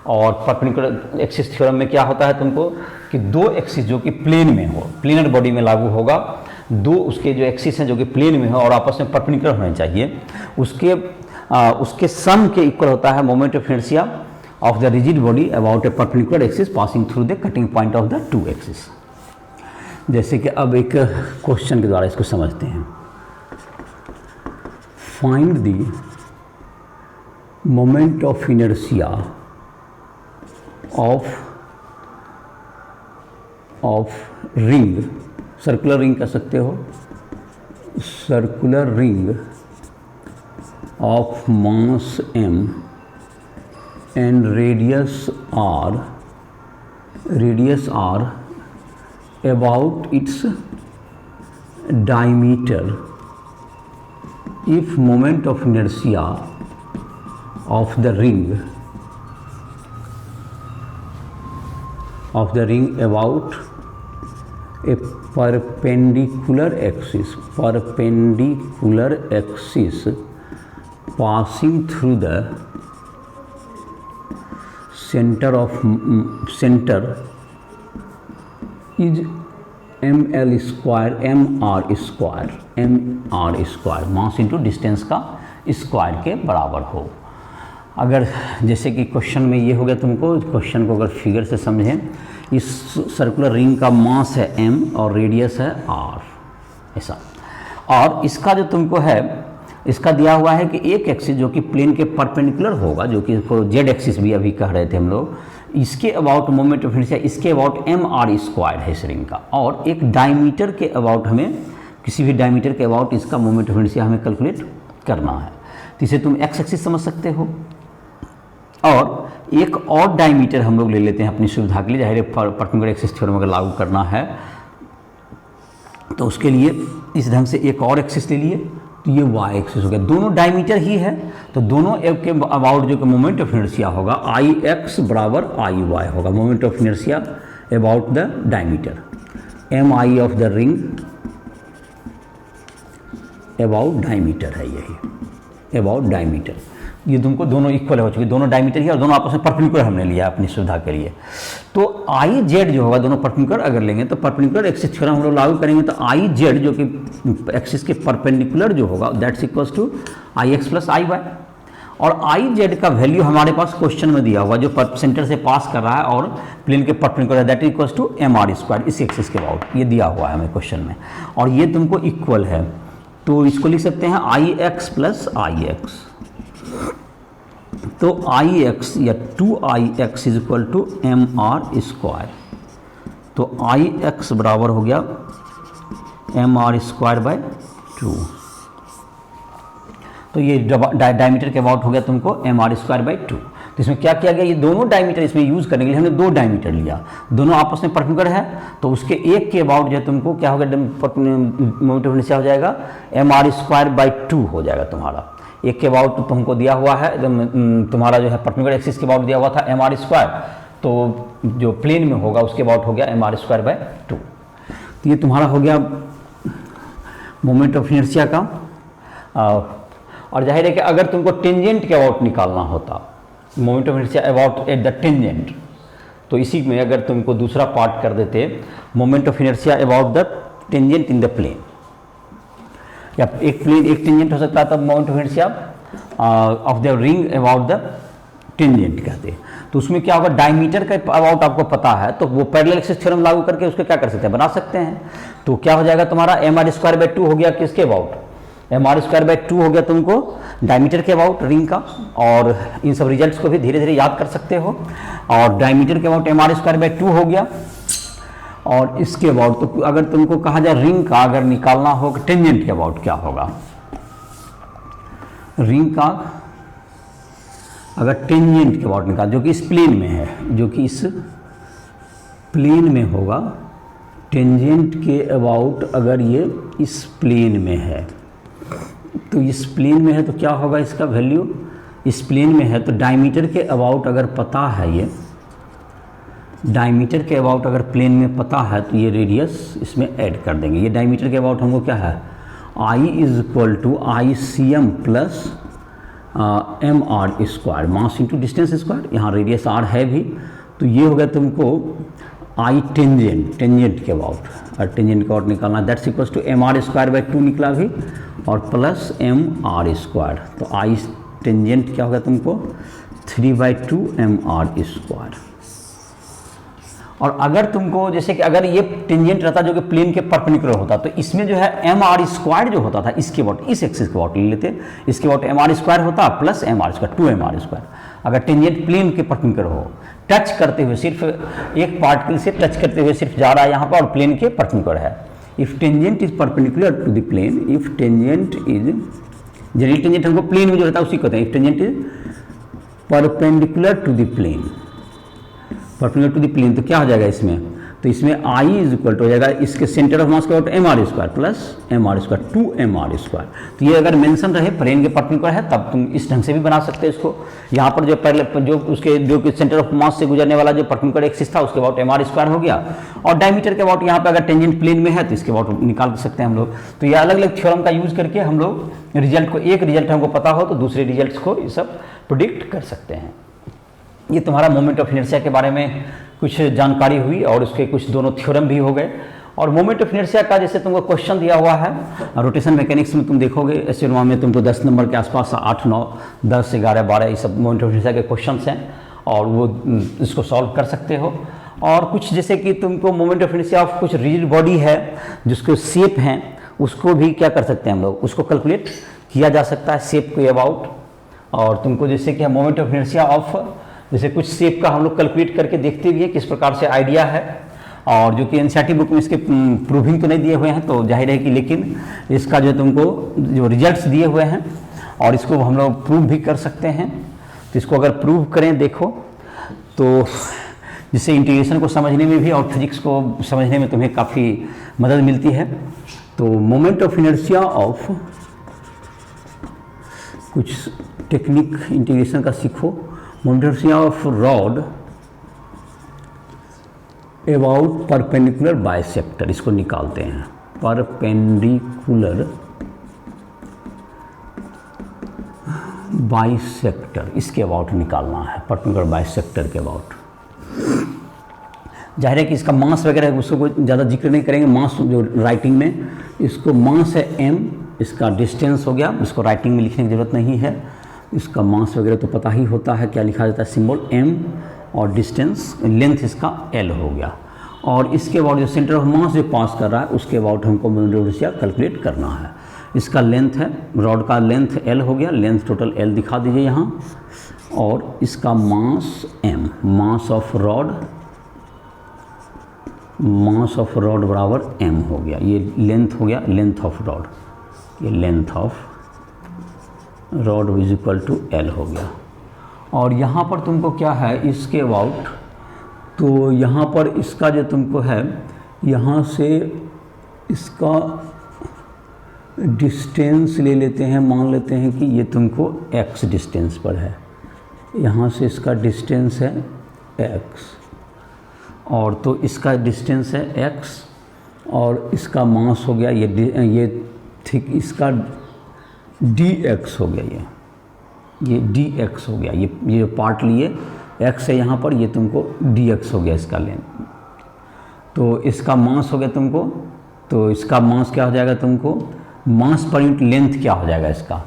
और परपेंडिकुलर एक्सिस थ्योरम में क्या होता है तुमको कि दो एक्सिस जो कि प्लेन में हो, प्लेनर बॉडी में लागू होगा, दो उसके जो एक्सिस हैं जो कि प्लेन में हो और आपस में परपेंडिकुलर होने चाहिए, उसके सम के इक्वल होता है moment of inertia of the rigid body about A perpendicular axis passing through the cutting point of the two axis. जैसे कि अब एक क्वेश्चन के द्वारा इसको समझते हैं। Find the moment of inertia of ring, circular ring कह सकते हो, circular ring of mass m and radius r about its diameter if moment of inertia of the ring about a perpendicular axis passing through the center is mr square, mass into distance का square के बराबर हो। अगर जैसे कि question में ये हो गया, तुमको क्वेश्चन को अगर फिगर से समझें, इस सर्कुलर रिंग का मास है m और रेडियस है r ऐसा, और इसका जो तुमको है इसका दिया हुआ है कि एक एक्सिस जो कि प्लेन के परपेंडिकुलर होगा, जो कि जेड एक्सिस भी अभी कह रहे थे हम लोग, इसके अबाउट मोमेंट ऑफ इनर्शिया इसके अबाउट mr स्क्वायर है इस रिंग का, और एक डायमीटर के अबाउट हमें, किसी भी डायमीटर के अबाउट इसका मोमेंट ऑफ इनर्शिया हमें कैलकुलेट करना है। तो इसे तुम एक्स एक्सिस समझ सकते हो, और एक और डायमीटर हम लोग ले लेते हैं अपनी सुविधा के लिए, जाहिर परपेंडिकुलर एक्सिस थ्योरम अगर लागू करना है तो उसके लिए इस ढंग से एक और एक्सिस ले लिए, तो ये y एक्सिस हो गया, दोनों डायमीटर ही है, तो दोनों के अबाउट जो कि मोमेंट ऑफ इनर्शिया होगा आई एक्स बराबर आई वाई होगा, moment of inertia about the diameter, M I of the ring about diameter है, यही अबाउट डायमीटर। ये तुमको दोनों इक्वल हो चुके, दोनों डायमीटर ही और दोनों आपस में परपेंडिकुलर हमने लिया अपनी सुविधा के लिए। तो आई जेड जो होगा दोनों परपेंडिकुलर अगर लेंगे तो परपेंडिकुलर एक्सिस थ्योरम हम लोग लागू करेंगे, तो आई जेड जो कि एक्सिस के परपेंडिकुलर जो होगा that's equals to I X plus I Y, और आई जेड का वैल्यू हमारे पास क्वेश्चन में दिया हुआ जो सेंटर से पास कर रहा है और प्लेन के perpendicular that equals to mr square, इस एक्सिस के अबाउट ये दिया हुआ है हमें क्वेश्चन में, और ये तुमको इक्वल है, तो इसको लिख सकते हैं I X plus I X. तो आई एक्स या 2ix is equal to mr square, तो आई एक्स बराबर हो गया mr स्क्वायर बाय 2, तो ये डायमीटर के अबाउट हो गया तुमको mr स्क्वायर बाय 2। तो इसमें क्या किया गया, ये दोनों डायमीटर इसमें यूज़ करने के लिए हमने 2 डायमीटर लिया, दोनों आपस में परपेंडिकुलर है, तो उसके एक के अबाउट जो है तुमको क्या होगा, मोमेंट ऑफ इनर्शिया हो जाएगा mr²/2 हो जाएगा तुम्हारा। एक के अबाउट तो तुमको दिया हुआ है, तुम्हारा जो है परपेंडिकुलर एक्सिस के अबाउट दिया हुआ था mr², तो जो प्लेन में होगा उसके अबाउट हो गया mr²/2। तो ये तुम्हारा हो गया मोमेंट ऑफ इनर्शिया का। और जाहिर है कि अगर तुमको टेंजेंट के अबाउट निकालना होता, moment of inertia about at the tangent, तो इसी में अगर तुमको दूसरा पार्ट कर देते moment of inertia about the tangent in the plane, या एक प्लेन एक टेंजेंट हो सकता है, तब moment of inertia of the ring about the tangent कहते हैं। तो उसमें क्या होगा, डायमीटर का अबाउट आपको पता है, तो वो पैरेलल एक्सिस थ्योरम लागू करके उसको क्या कर सकते हैं, बना सकते हैं। तो क्या हो जाएगा तुम्हारा mr²/2 हो गया किसके अबाउट, mr²/2 हो गया तुमको डायमीटर के अबाउट रिंग का। और इन सब रिजल्ट्स को भी धीरे धीरे याद कर सकते हो। और डायमीटर के अबाउट mr²/2 हो गया, और इसके अबाउट तो अगर तुमको कहा जाए रिंग का अगर निकालना हो टेंजेंट के अबाउट क्या होगा, रिंग का अगर टेंजेंट के अबाउट निकाल, जो कि इस प्लेन में है, जो कि इस प्लेन में होगा, टेंजेंट के अबाउट अगर ये इस प्लेन में है, तो इस प्लेन में है तो क्या होगा इसका वैल्यू, इस प्लेन में है तो डायमीटर के अबाउट अगर पता है, ये डायमीटर के अबाउट अगर प्लेन में पता है तो ये रेडियस इसमें ऐड कर देंगे। ये डायमीटर के अबाउट हमको क्या है, I = ICM plus mr², mass into distance square, यहाँ रेडियस r है भी, तो ये हो गया तुमको I टेंजेंट के अबाउट, और टेंजेंट के अबाउट निकालना, दैट्स इक्वल्स टू mr²/2 निकला भी, और प्लस mr², तो I टेंजेंट क्या होगा तुमको 3/2 mr²। और अगर तुमको जैसे कि अगर ये टेंजेंट रहता जो कि प्लेन के परपेंडिकुलर होता, तो इसमें जो है mr² जो होता था इसके अबाउट, इस एक्सिस के अबाउट ले लेते, इसके अबाउट mr² होता प्लस mr², 2mr²। अगर टेंजेंट प्लेन के परपेंडिकुलर हो, टच करते हुए सिर्फ एक पार्टिकल से टच करते हुए सिर्फ जा रहा है यहाँ पर, और प्लेन के परपेंडिकुलर है। If tangent is perpendicular to the plane, if tangent is, generally tangent हमको प्लेन में जो रहता है उसी को कहते हैं, if tangent is perpendicular to the plane, perpendicular to the plane, तो क्या हो जाएगा इसमें, तो इसमें I = हो जाएगा इसके सेंटर ऑफ मास के about mr² plus mr², 2mr²। तो ये अगर मेंशन रहे प्लेन के परपेंडिकुलर है तब तुम इस ढंग से भी बना सकते हो इसको। यहाँ पर जो पहले जो उसके जो सेंटर ऑफ मास से गुजरने वाला जो परपेंडिकुलर एक्सिस था उसके अबाउट mr² हो गया, और डायमीटर के अबाउट यहाँ पे अगर टेंजेंट प्लेन में है तो इसके अबाउट निकाल सकते हैं हम लोग। तो ये अलग अलग थ्योरम का यूज करके हम लोग रिजल्ट को, एक रिजल्ट हमको पता हो तो दूसरे रिजल्ट्स को ये सब प्रोडिक्ट कर सकते हैं। ये तुम्हारा मोमेंट ऑफ इनर्शिया के बारे में कुछ जानकारी हुई, और उसके कुछ दोनों थ्योरम भी हो गए। और मोमेंट ऑफ इनर्शिया का जैसे तुमको क्वेश्चन दिया हुआ है रोटेशन मैकेनिक्स में, तुम देखोगे एसएनओ में तुमको 10 नंबर के आसपास 8, 9, 10, 11, 12 ये सब मोमेंट ऑफ इनर्शिया के क्वेश्चन हैं, और वो इसको सॉल्व कर सकते हो। और कुछ जैसे कि तुमको मोमेंट ऑफ इनर्शिया ऑफ कुछ रिजिड बॉडी है जिसको शेप हैं, उसको भी क्या कर सकते हैं हम लोग, उसको कैलकुलेट किया जा सकता है शेप के अबाउट। और तुमको जैसे कि मोमेंट ऑफ इनर्शिया ऑफ जैसे कुछ शेप का हम लोग कैलकुलेट करके देखते भी है किस प्रकार से आइडिया है, और जो कि एनसीईआरटी बुक में इसके प्रूविंग तो नहीं दिए हुए हैं, तो जाहिर है कि लेकिन इसका जो तुमको जो रिजल्ट्स दिए हुए हैं और इसको हम लोग प्रूव भी कर सकते हैं। तो इसको अगर प्रूव करें देखो तो जिससे इंटीग्रेशन को समझने में भी और फिजिक्स को समझने में तुम्हें काफ़ी मदद मिलती है। तो मोमेंट ऑफ इनर्शिया ऑफ, कुछ टेक्निक इंटीग्रेशन का सीखो। Moment of inertia of rod about perpendicular bisector, इसको निकालते हैं। परपेंडिकुलर बाइसेक्टर, इसके अबाउट निकालना है, परपेंडिकुलर बाइसेक्टर के अबाउट। जाहिर है कि इसका मास वगैरह उसको ज़्यादा जिक्र नहीं करेंगे, मास जो राइटिंग में, इसको मास है m, इसका डिस्टेंस हो गया, इसको राइटिंग में लिखने की ज़रूरत नहीं है। इसका मास वगैरह तो पता ही होता है, क्या लिखा जाता है सिंबल m, और डिस्टेंस लेंथ इसका l हो गया। और इसके अबाउट जो सेंटर ऑफ मास जो पास कर रहा है उसके अबाउट हमको मोमेंट ऑफ इनर्शिया कैलकुलेट करना है। इसका लेंथ है, रॉड का लेंथ l हो गया, लेंथ टोटल l दिखा दीजिए यहाँ, और इसका mass m, mass of rod, mass of rod बराबर m हो गया। ये लेंथ हो गया, लेंथ ऑफ रॉड, ये length of rod is equal to l हो गया। और यहाँ पर तुमको क्या है इसके अबाउट, तो यहाँ पर इसका जो तुमको है, यहाँ से इसका डिस्टेंस ले लेते हैं, मान लेते हैं कि ये तुमको x डिस्टेंस पर है, यहाँ से इसका डिस्टेंस है x, और तो इसका डिस्टेंस है x, और इसका मास हो गया ये ठीक इसका dx हो गया, ये dx हो गया, ये पार्ट लिए x है यहाँ पर, ये तुमको dx हो गया इसका लेंथ। तो इसका मास हो गया तुमको, तो इसका मास क्या हो जाएगा तुमको, मास पर यूनिट लेंथ क्या हो जाएगा इसका,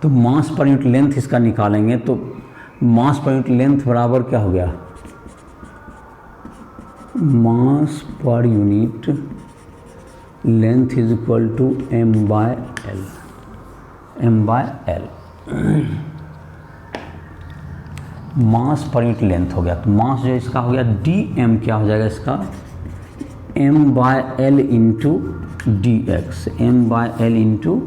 तो मास पर यूनिट लेंथ इसका निकालेंगे, तो मास पर यूनिट लेंथ बराबर क्या हो गया, mass per unit length is equal to m/l, m/l mass per unit length हो गया। तो मास जो इसका हो गया dm, क्या हो जाएगा इसका, m/l into dx, m/l into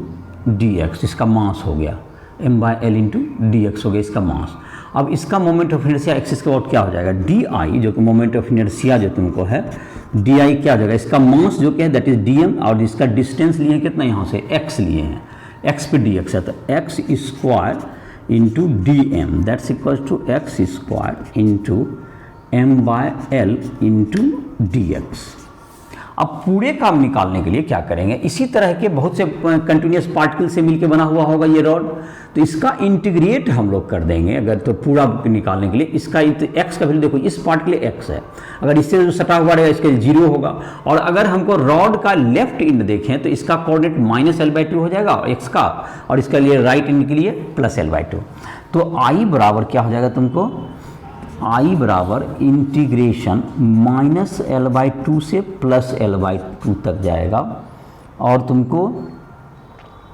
dx, इसका मास हो गया, m/l इंटू dx हो गया इसका मास। अब इसका मोमेंट ऑफ इनर्शिया एक्सिस के अबाउट क्या हो जाएगा, di, जो कि मोमेंट ऑफ इनर्शिया जो तुमको है, di क्या हो जाएगा, इसका मास जो कि है दैट इज dm, और इसका डिस्टेंस लिए हैं कितना, यहाँ से x लिए हैं, x पे dx है, तो x square into dm that's equal to x square into m/l into dx। अब पूरे काम निकालने के लिए क्या करेंगे, इसी तरह के बहुत से कंटिन्यूस पार्टिकल से मिलके बना हुआ होगा ये रॉड, तो इसका इंटीग्रेट हम लोग कर देंगे अगर, तो पूरा निकालने के लिए इसका x का वैल्यू देखो, इस पार्ट के लिए x है, अगर इससे जो सटा हुआ रहेगा इसके लिए 0 होगा, और अगर हमको रॉड का लेफ्ट एंड देखें तो इसका कोऑर्डिनेट -l/2 हो जाएगा x का, और इसके लिए राइट एंड के लिए +l/2। तो I बराबर क्या हो जाएगा तुमको, I बराबर इंटीग्रेशन -l/2 से +l/2 तक जाएगा, और तुमको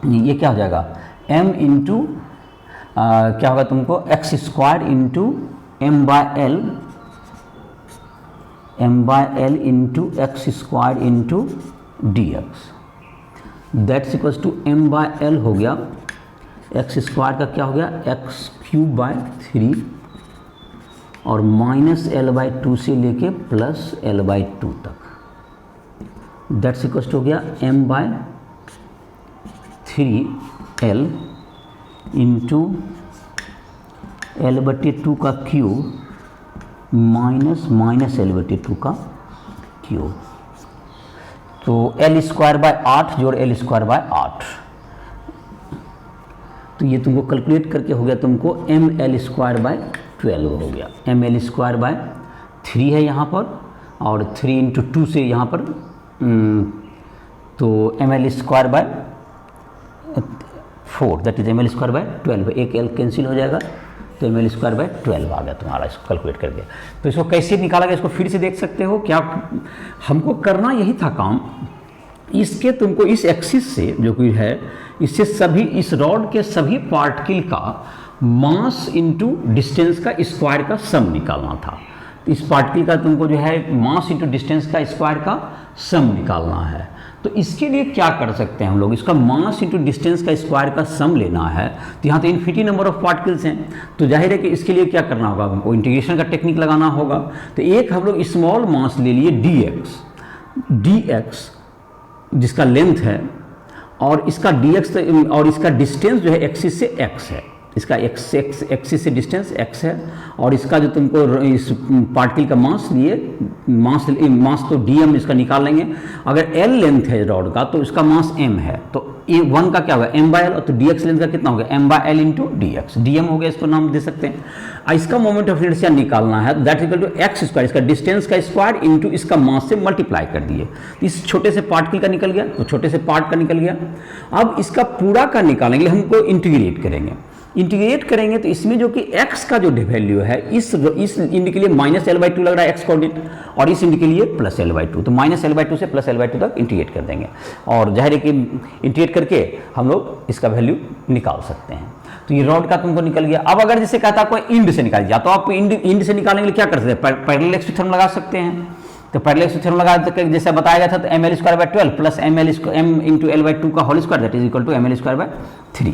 ये क्या हो जाएगा, m इंटू क्या होगा तुमको, x square into m/l into x square into dx that's equals to m/l हो गया, x स्क्वायर का क्या हो गया, x³ 3 और -l/2 से लेके +l/2 तक, दैट्स इक्वल्स टू हो गया m/3l इंटू l/2 का क्यूब माइनस l/2 का क्यूब, तो l²/8 जोड़ l²/8, तो ये तुमको कैलकुलेट करके हो गया तुमको ml²/12 हो गया, ml²/3 है यहाँ पर, और 3 × 2 से यहाँ पर, तो ml²/4 दैट इज ml²/12, एक l कैंसिल हो जाएगा, तो ml²/12 आ गया तुम्हारा, इसको कैलकुलेट कर दिया। तो इसको कैसे निकाला गया, इसको फिर से देख सकते हो, क्या हमको करना यही था काम, इसके तुमको इस एक्सिस से जो कि है, इससे सभी इस रॉड के सभी पार्टिकल का मास इंटू डिस्टेंस का स्क्वायर का सम निकालना था। इस पार्टिकल का तुमको जो है मास इंटू डिस्टेंस का स्क्वायर का सम निकालना है। तो इसके लिए क्या कर सकते हैं हम लोग, इसका मास इंटू डिस्टेंस का स्क्वायर का सम लेना है, तो यहाँ तो इन्फिनिटी नंबर ऑफ पार्टिकल्स हैं, तो जाहिर है कि इसके लिए क्या करना होगा, हमको इंटीग्रेशन का टेक्निक लगाना होगा। तो एक हम लोग स्मॉल मास ले लिए dx जिसका लेंथ है, और इसका dx और इसका डिस्टेंस जो है एक्सिस से x है, इसका एक्सिस से डिस्टेंस x है, और इसका जो तुमको इस पार्टिकल का मास लिए, मास तो dm इसका निकाल लेंगे। अगर l लेंथ है रॉड का तो इसका मास m है, तो a1 का क्या होगा m/l, और तो dx लेंथ का कितना हो गया m/l इंटू dx, dm हो गया, इसको नाम दे सकते हैं। इसका मोमेंट ऑफ इनर्शिया निकालना है, that equal to x square, इसका डिस्टेंस का स्क्वायर इंटू इसका मास से मल्टीप्लाई कर दिए, इस छोटे से पार्टिकल का निकल गया, तो छोटे से पार्ट का निकल गया। अब इसका पूरा का निकालने के लिए हमको इंटीग्रेट करेंगे, तो इसमें जो कि x का जो वैल्यू है, इस इंड के लिए -l/2 लग रहा है x कोऑर्डिनेट, और इस इंड के लिए +l/2, तो -l/2 से +l/2 तक इंटीग्रेट कर देंगे, और जाहिर है कि इंटीग्रेट करके हम लोग इसका वैल्यू निकाल सकते हैं। तो ये रॉड का तुमको निकल गया। अब अगर जैसे कहता कोई इंड से निकाल दिया, तो आप इंड से निकालने के लिए क्या कर सकते हैं, पैरेलल एक्सिस थ्योरम लगा सकते हैं। तो पैरेलल एक्सिस थ्योरम लगा जैसे बताया गया था, तो ml² + m × l/2 का whole square that is equal to ml² 3,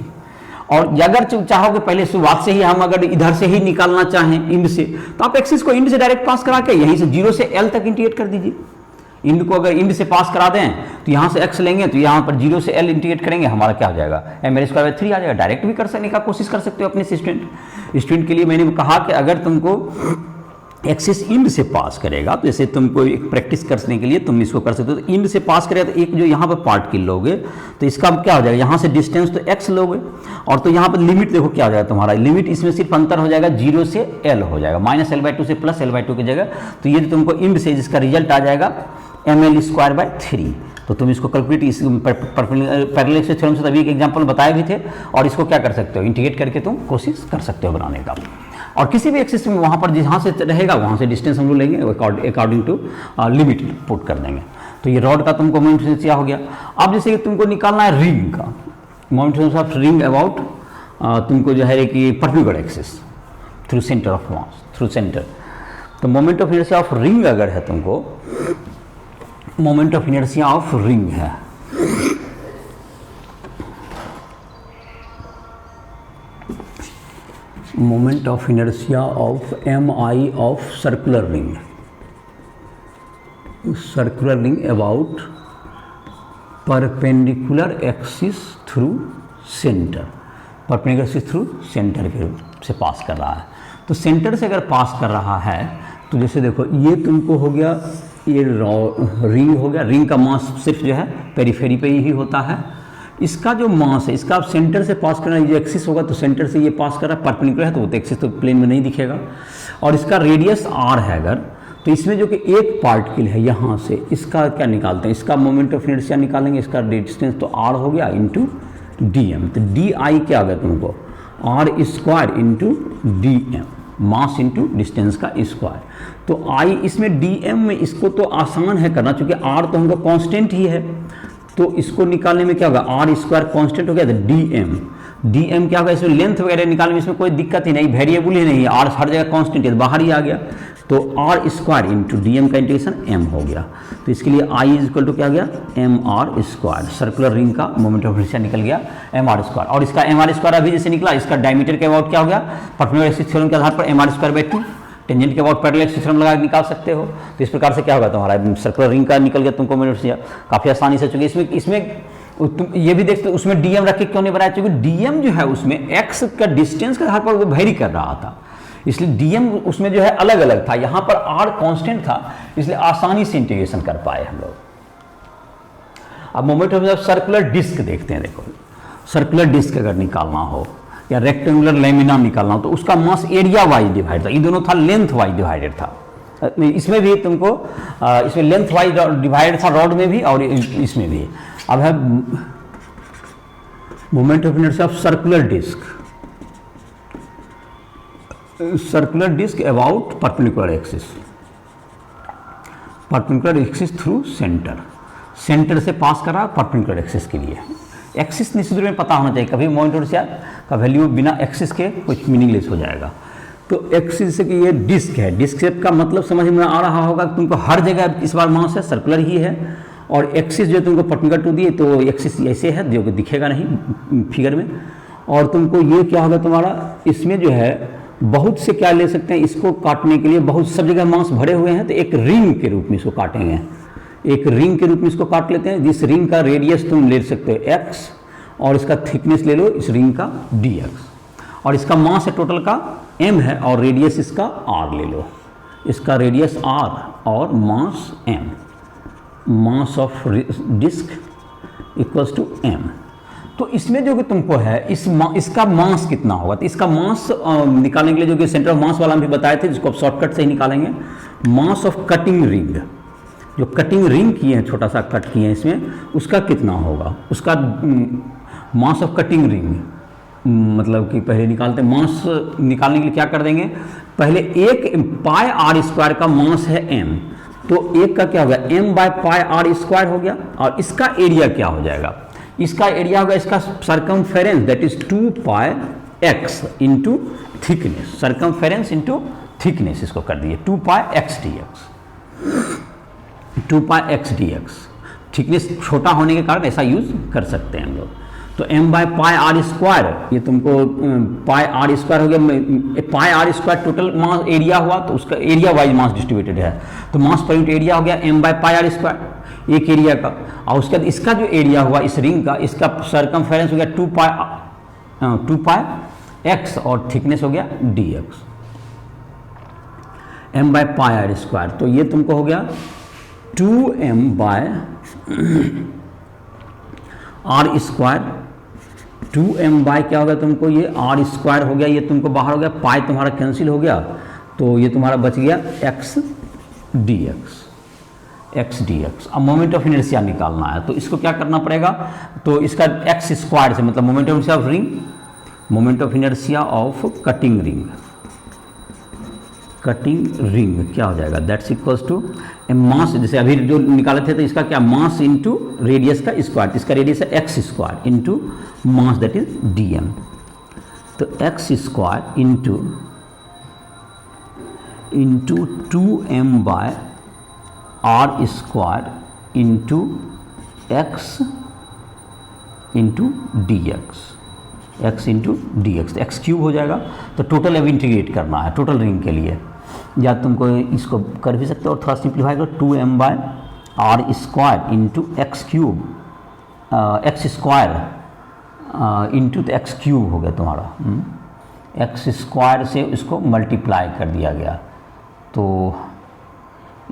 और अगर चाहोगे पहले शुरुआत से ही हम अगर इधर से ही निकालना चाहें इंड से, तो आप एक्सिस को इंड से डायरेक्ट पास करा के यहीं से 0 से L तक इंटीग्रेट कर दीजिए। इंड को अगर इंड से पास करा दें तो यहाँ से x लेंगे, तो यहाँ पर 0 से L इंटीग्रेट करेंगे, हमारा क्या हो जाएगा mL² 3 आ जाएगा। डायरेक्ट भी करने का कोशिश कर सकते हो अपने स्टूडेंट के लिए। मैंने कहा कि अगर तुमको एक्सिस इंड से पास करेगा, तो जैसे तुमको एक प्रैक्टिस करने के लिए तुम इसको कर सकते हो, तो इंड से पास करेगा तो एक जो यहाँ पर पार्टिकल लोगे तो इसका क्या हो जाएगा, यहाँ से डिस्टेंस तो x लोगे, और तो यहाँ पर लिमिट देखो क्या हो जाएगा तुम्हारा, लिमिट इसमें सिर्फ अंतर हो जाएगा 0 से L हो जाएगा, -L/2 से +L/2 की जगह। तो ये तुमको इंड से जिसका रिजल्ट आ जाएगा mL²/3। तो तुम इसको कैलकुलेट इस पैरेलल एक्सिस थ्योरम से तभी एक एग्जांपल बताए भी थे, और इसको क्या कर सकते हो, इंटीग्रेट करके तुम कोशिश कर सकते हो बनाने का। और किसी भी एक्सिस में वहाँ पर जहाँ से रहेगा वहाँ से डिस्टेंस हम लोग लेंगे, अकॉर्डिंग टू लिमिट पुट कर देंगे। तो ये रॉड का तुमको मोमेंट इनर्शिया हो गया। अब जैसे कि तुमको निकालना है रिंग का moment inertia of ring about, तुमको जो है कि perpendicular axis through centre of mass, through centre. तो moment of inertia of ring अगर है तुमको, moment of inertia of ring है, moment of inertia of MI of circular ring, circular ring about perpendicular axis through centre, perpendicular axis through centre के से पास कर रहा है। तो सेंटर से अगर पास कर रहा है तो जैसे देखो ये तुमको हो गया, ये रिंग हो गया, रिंग का मास सिर्फ जो है पेरिफेरी पे ही होता है। इसका जो मास है, इसका आप सेंटर से पास करना, ये एक्सिस होगा तो सेंटर से ये पास कर रहा है, परपेंडिकुलर है तो वो तो एक्सिस तो प्लेन में नहीं दिखेगा, और इसका रेडियस r है अगर, तो इसमें जो कि एक पार्टिकल है यहाँ से, इसका क्या निकालते हैं, इसका मोमेंट ऑफ इनर्शिया निकालेंगे, इसका डिस्टेंस तो r हो गया इंटू dm। तो di क्या आ गया तुमको, r² इंटू dm, मास इंटू डिस्टेंस का स्क्वायर। तो I इसमें dm में इसको तो आसान है करना, क्योंकि r तो हमको कांस्टेंट ही है, तो इसको निकालने में क्या होगा, r² कांस्टेंट हो गया, तो dm क्या होगा, इसमें लेंथ वगैरह निकालने में इसमें कोई दिक्कत ही नहीं, वेरिएबल ही नहीं, r हर जगह कांस्टेंट है, बाहर ही आ गया। तो r² इंटू dm का इंटीग्रेशन m हो गया। तो इसके लिए I इक्वल टू क्या गया, mr², सर्कुलर रिंग का मोमेंट ऑफ इनर्शिया निकल गया mr²। और इसका mr² अभी जैसे निकला, इसका डायमीटर के अबाउट क्या हो गया, परपेंडिकुलर एक्सिस थ्योरम के आधार पर mr²/2, टेंजेंट के अबाउट पैरेलल एक्सिस थ्योरम लगा के निकाल सकते हो। तो इस प्रकार से क्या होगा तुम्हारा सर्कुलर रिंग का निकल गया तुमको मोमेंट ऑफ इनर्शिया काफ़ी आसानी से। चूँकि इसमें तुम ये भी देखते हो उसमें डीएम रख के क्यों नहीं बनाया, क्योंकि डीएम जो है उसमें एक्स का डिस्टेंस के आधार पर वो वेरी कर रहा था, इसलिए डीएम उसमें जो है अलग अलग था, यहाँ पर आर कांस्टेंट था, इसलिए आसानी से इंटीग्रेशन कर पाए हम लोग। अब मोमेंट ऑफ सर्कुलर डिस्क देखते हैं। देखो सर्कुलर डिस्क अगर निकालना हो या रेक्टेंगुलर लेमिना निकालना हो तो उसका मास एरिया वाइज डिवाइड था, ये दोनों था लेंथ वाइज डिवाइडेड था। इसमें भी तुमको इसमें लेंथ वाइज डिवाइड था, रॉड में भी और इसमें भी। अब है moment of inertia of circular disc, circular disc about perpendicular axis, perpendicular axis through centre, centre से पास करा परपेंडिकुलर एक्सिस के लिए। एक्सिस निश्चित रूप में पता होना चाहिए, कभी मोमेंट ऑफ इनर्शिया का वैल्यू बिना एक्सिस के कुछ मीनिंगलेस हो जाएगा। तो एक्सिस से कि ये डिस्क है, डिस्क शेप का मतलब समझ में आ रहा होगा कि तुमको हर जगह इस बार मास है, सर्कुलर ही है, और एक्सिस जो तुमको परपेंडिकुलर टू दी तो एक्सिस ऐसे है जो कि दिखेगा नहीं फिगर में। और तुमको ये क्या होगा तुम्हारा, इसमें जो है बहुत से क्या ले सकते हैं, इसको काटने के लिए बहुत सब जगह मास भरे हुए हैं, तो एक रिंग के रूप में इसको काटेंगे, एक रिंग के रूप में इसको काट लेते हैं। जिस रिंग का रेडियस तुम ले सकते हो x और इसका थिकनेस ले लो इस रिंग का dx, और इसका मास है टोटल का m है और रेडियस इसका r ले लो, इसका रेडियस r और mass m, mass of disc equals to m। तो इसमें जो कि तुमको है इसका मास कितना होगा, तो इसका मास निकालने के लिए जो कि सेंटर ऑफ मास वाला हम भी बताए थे, जिसको आप शॉर्टकट से ही निकालेंगे, मास ऑफ कटिंग रिंग, जो कटिंग रिंग किए हैं, छोटा सा कट किए हैं इसमें, उसका कितना होगा, उसका मास ऑफ कटिंग रिंग, मतलब कि पहले निकालते हैं मास निकालने के लिए क्या कर देंगे, पहले एक पाई आर स्क्वायर का मास है m, तो एक का क्या होगा m by pi R square हो गया, और इसका एरिया क्या हो जाएगा, इसका एरिया होगा इसका circumference, that is 2 pi x into thickness, circumference into thickness, इसको कर दिए 2 पाई x dx, 2 पाई x dx। थिकनेस छोटा होने के कारण ऐसा यूज कर सकते हैं हम लोग। तो m by pi R square, ये तुमको पाई आर स्क्वायर हो गया, pi R square total mass area हुआ, तो उसका एरिया वाइज मास डिस्ट्रीब्यूटेड है, तो मास पर यूनिट एरिया हो गया m by pi R square एक एरिया का। और उसके बाद इसका जो एरिया हुआ इस रिंग का, इसका सर्कमफेरेंस हो गया 2 पाई x और थिकनेस हो गया dx, m by pi R square. तो ये तुमको हो गया 2m by R square, 2m bye क्या हो गया तुमको, ये आर स्क्वायर हो गया, ये तुमको बाहर हो गया, पाई तुम्हारा कैंसिल हो गया, तो ये तुम्हारा बच गया x dx। अब मोमेंट ऑफ इनर्शिया निकालना है, तो इसको क्या करना पड़ेगा, तो इसका x स्क्वायर से मतलब moment of inertia of ring, moment of inertia of cutting ring क्या हो जाएगा, दैट्स इक्वल्स टू मास, जैसे अभी जो निकाले थे, तो इसका क्या मास इंटू रेडियस का स्क्वायर, इसका रेडियस है X square into mass that is dm, तो X square into 2m by R square into X into dx, तो एक्स क्यूब हो जाएगा। तो टोटल अब इंटीग्रेट करना है टोटल रिंग के लिए, या तुमको इसको कर भी सकते हो और थोड़ा सिंप्लीफाई करो, 2m by R square into X cube, X square into तो एक्स क्यूब हो गया तुम्हारा, एक्स स्क्वायर से इसको मल्टीप्लाई कर दिया गया, तो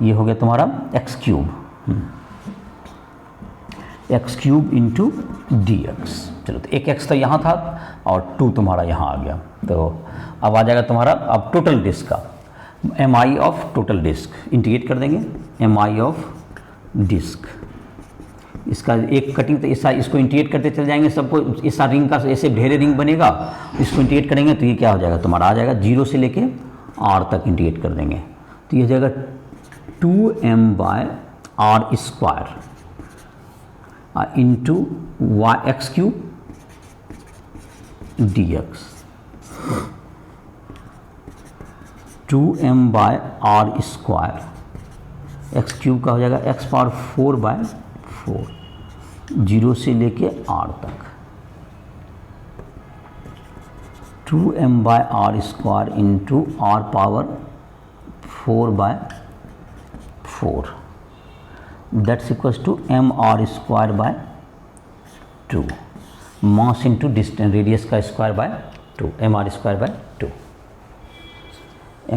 ये हो गया तुम्हारा एक्स क्यूब इंटू dx। चलो, तो एक x तो यहाँ था और 2 तुम्हारा यहाँ आ गया, तो अब आ जाएगा तुम्हारा अब टोटल डिस्क का mi of total disc, integrate कर देंगे mi ऑफ डिस्क, इसका एक कटिंग, तो इसको इंटीग्रेट करते चले जाएंगे सबको, इस रिंग का ऐसे ढेरे रिंग बनेगा, इसको इंटीग्रेट करेंगे तो ये क्या हो जाएगा तुम्हारा, आ जाएगा 0 से लेके r तक इंटीग्रेट कर देंगे, तो ये हो जाएगा 2m by R square into X cube dx, 2m by R square, X cube का हो जाएगा x पावर 4 बाय 4, 0 से लेके r तक, 2m by R square into r power 4 by 4, that's equals to mr square by 2, mass into distance radius का square by 2, mr square by 2,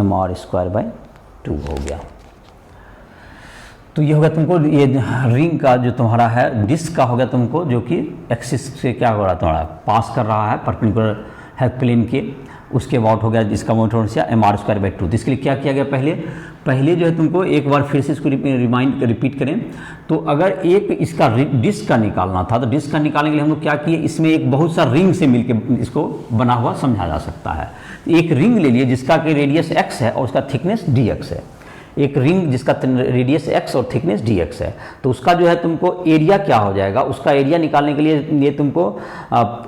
mr square by 2 हो गया। तो ये हो गया तुमको, ये रिंग का जो तुम्हारा है डिस्क का हो गया तुमको, जो कि एक्सिस से क्या हो रहा है तुम्हारा पास कर रहा है, परपेंडिकुलर है प्लेन के, उसके अबाउट हो गया जिसका moment of inertia mr square by 2। तो इसके लिए क्या किया गया, पहले जो है तुमको एक बार फिर से इसको रिपीट करें, तो अगर एक इसका डिस्क का निकालना था, तो डिस्क का निकालने के लिए हम लोग क्या किए, इसमें एक बहुत सा रिंग से मिलकर इसको बना हुआ समझा जा सकता है। एक रिंग ले लिए जिसका कि रेडियस x है और उसका थिकनेस dx है, एक रिंग जिसका रेडियस x और थिकनेस dx है, तो उसका जो है तुमको एरिया क्या हो जाएगा, उसका एरिया निकालने के लिए तुमको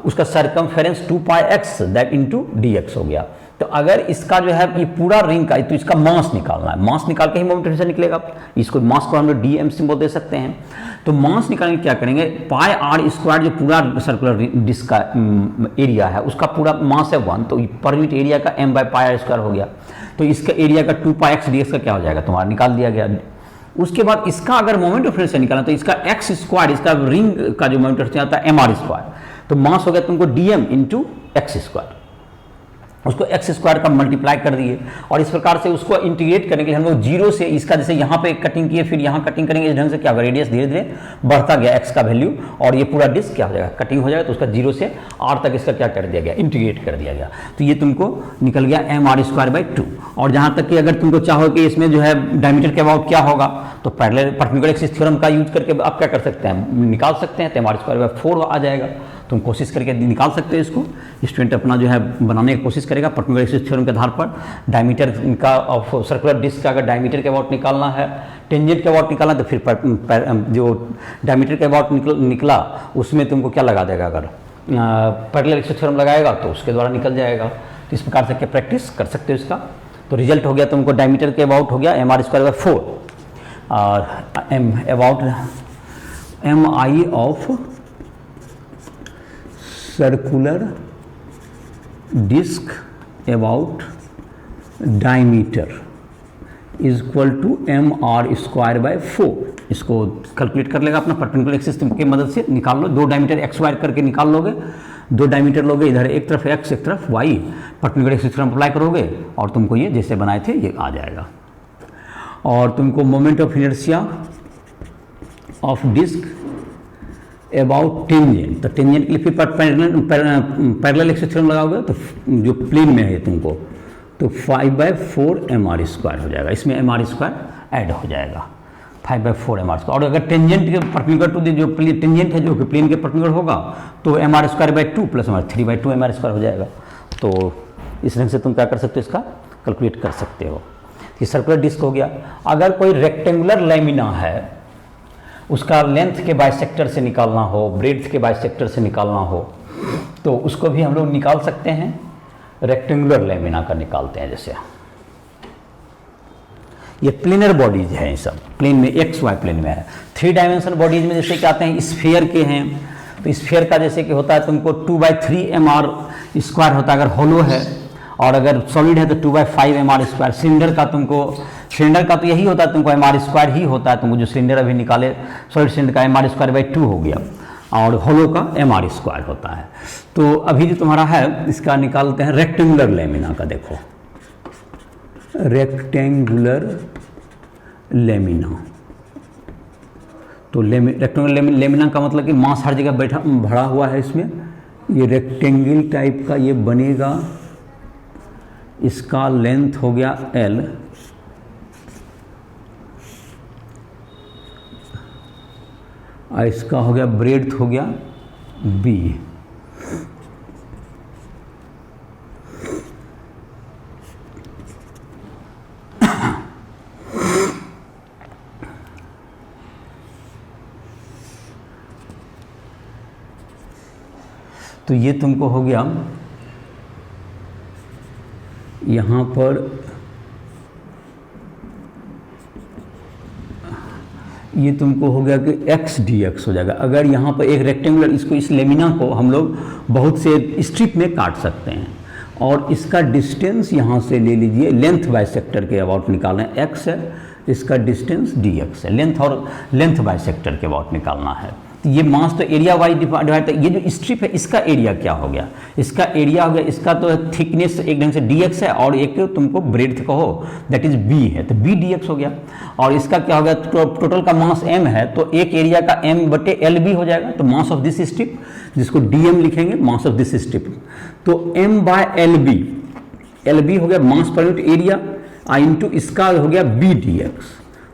उसका circumference 2 pi x that into dx हो गया। तो अगर इसका जो है ये पूरा रिंग का, तो इसका मास निकालना है, मास निकाल के ही मोमेंट ऑफ इनर्शिया निकलेगा, इसको मास को हम लोग dm सिंबल दे सकते हैं। तो मास निकालने क्या करेंगे, पाई आर स्क्वायर जो पूरा सर्कुलर डिस्क का एरिया है उसका पूरा मास है 1, तो पर यूनिट एरिया का m by pi R square हो गया, तो इसका एरिया का 2 पाई x dx का क्या हो जाएगा तुम्हारा निकाल दिया गया। उसके बाद इसका अगर मोमेंट ऑफ इनर्शिया निकालना, तो इसका x स्क्वायर, इसका रिंग का जो मोमेंट ऑफ इनर्शिया आता है mr स्क्वायर, तो मास हो गया तुमको dm इंटू एक्स स्क्वायर, उसको एक्स स्क्वायर का मल्टीप्लाई कर दिए, और इस प्रकार से उसको इंटीग्रेट करने के लिए हम लोग 0 से इसका, जैसे यहाँ पे कटिंग किए फिर यहाँ कटिंग करेंगे, इस ढंग से क्या होगा, रेडियस धीरे धीरे बढ़ता गया एक्स का वैल्यू, और ये पूरा डिस्क क्या हो जाएगा, कटिंग हो जाएगा, तो उसका 0 से r तक इसका क्या कर दिया गया, इंटीग्रेट कर दिया गया। तो ये तुमको निकल गया mr स्क्वायर बाई 2। और जहाँ तक कि अगर तुमको चाहो कि इसमें जो है डायमीटर के अबाउट क्या होगा, तो परपेंडिकुलर एक्सिस थ्योरम का यूज करके आप क्या कर सकते हैं, निकाल सकते हैं, तो mr स्क्वायर बाई 4 आ जाएगा। तुम कोशिश करके निकाल सकते हो इसको, स्टूडेंट अपना जो है बनाने की कोशिश करेगा परपेंडिकुलर एक्सिस थ्योरम के आधार पर। डायमीटर का ऑफ सर्कुलर डिस्क का अगर डायमीटर के अबाउट निकालना है, टेंजेंट के अबाउट निकालना, तो फिर जो डायमीटर के अबाउट निकला उसमें तुमको क्या लगा देगा, अगर पैरेलल एक्सिस थ्योरम लगाएगा तो उसके द्वारा निकल जाएगा। तो इस प्रकार से क्या प्रैक्टिस कर सकते हो इसका। तो रिजल्ट हो गया तुमको डायमीटर के अबाउट हो गया mr स्क्वायर बाई 4, और M about mi of circular disc about diameter is equal to M R square by 4। इसको कैलकुलेट कर लेगा अपना परपेंडिकुलर एक्सिस की मदद से निकाल लो। 2 डायमीटर एक्स वायर करके निकाल लोगे, 2 डायमीटर लोगे, इधर एक तरफ एक्स एक तरफ वाई, परपेंडिकुलर एक्सिस पर अप्लाई करोगे और तुमको ये जैसे बनाए थे ये आ जाएगा। और तुमको moment of inertia of disc about tangent, तो टेंजेंट के लिए फिर पैरेलल एक्सिस थ्योरम लगाओगे तो जो प्लेन में है तुमको तो 5/4 mr² हो जाएगा। इसमें mr² ऐड हो जाएगा, 5/4 mr²। और अगर टेंजेंट के परपेंडिकुलर टू जो टेंजेंट है जो कि प्लेन के परपेंडिकुलर होगा तो mr²/2 प्लस 3/2 mr² हो जाएगा। तो इस ढंग से तुम क्या कर सकते हो, इसका कैलकुलेट कर सकते हो। ये सर्कुलर डिस्क हो गया। अगर कोई रेक्टेंगुलर लैमिना है, उसका लेंथ के बाइसेक्टर से निकालना हो, ब्रेड्थ के बाइसेक्टर से निकालना हो, तो उसको भी हम लोग निकाल सकते हैं। रेक्टेंगुलर लैमिना का निकालते हैं। जैसे ये प्लेनर बॉडीज हैं, ये सब प्लेन में एक्स वाई प्लेन में है। 3 डायमेंशन बॉडीज में जैसे कि आते हैं स्फीयर के हैं, तो स्फीयर का जैसे कि होता है तुमको 2/3 mr² होता है अगर होलो है, और अगर सॉलिड है तो 2/5 mr²। सिलेंडर का तो यही होता है, तुमको mr² ही होता है। तुमको जो सिलेंडर अभी निकाले सॉलिड सिलेंडर का mr²/2 हो गया, और होलो का mr² होता है। तो अभी जो तुम्हारा है इसका निकालते हैं रेक्टेंगुलर लैमिना का। देखो रेक्टेंगुलर लैमिना, तो रेक्टेंगुलर लैमिना का मतलब कि मास हर जगह भरा हुआ है इसमें। ये रेक्टेंगल टाइप का ये बनेगा, इसका लेंथ हो गया L, और इसका हो गया ब्रेड्थ हो गया B। तो ये तुमको हो गया यहाँ पर, ये तुमको हो गया कि x dx हो जाएगा। अगर यहाँ पर एक रेक्टेंगुलर, इसको इस लेमिना को हम लोग बहुत से स्ट्रिप में काट सकते हैं, और इसका डिस्टेंस यहाँ से ले लीजिए, लेंथ बाइसेक्टर के अबाउट निकालना है, x है, इसका डिस्टेंस dx है, लेंथ और लेंथ बाइसेक्टर के अबाउट निकालना है। तो ये मास तो एरिया वाइज डिवाइड, ये जो स्ट्रिप है इसका एरिया क्या हो गया, इसका एरिया हो गया, इसका तो थिकनेस एक ढंग से dx है, और एक तुमको ब्रेड्थ कहो दैट इज b है, तो b dx हो गया। और इसका क्या हो गया, टोटल का मास m है, तो एक एरिया का m/lb हो जाएगा। तो मास ऑफ दिस स्ट्रिप, जिसको dm लिखेंगे, मास ऑफ दिस स्ट्रिप, तो m/lb, lb हो गया mass per unit area, into इसका हो गया b dx,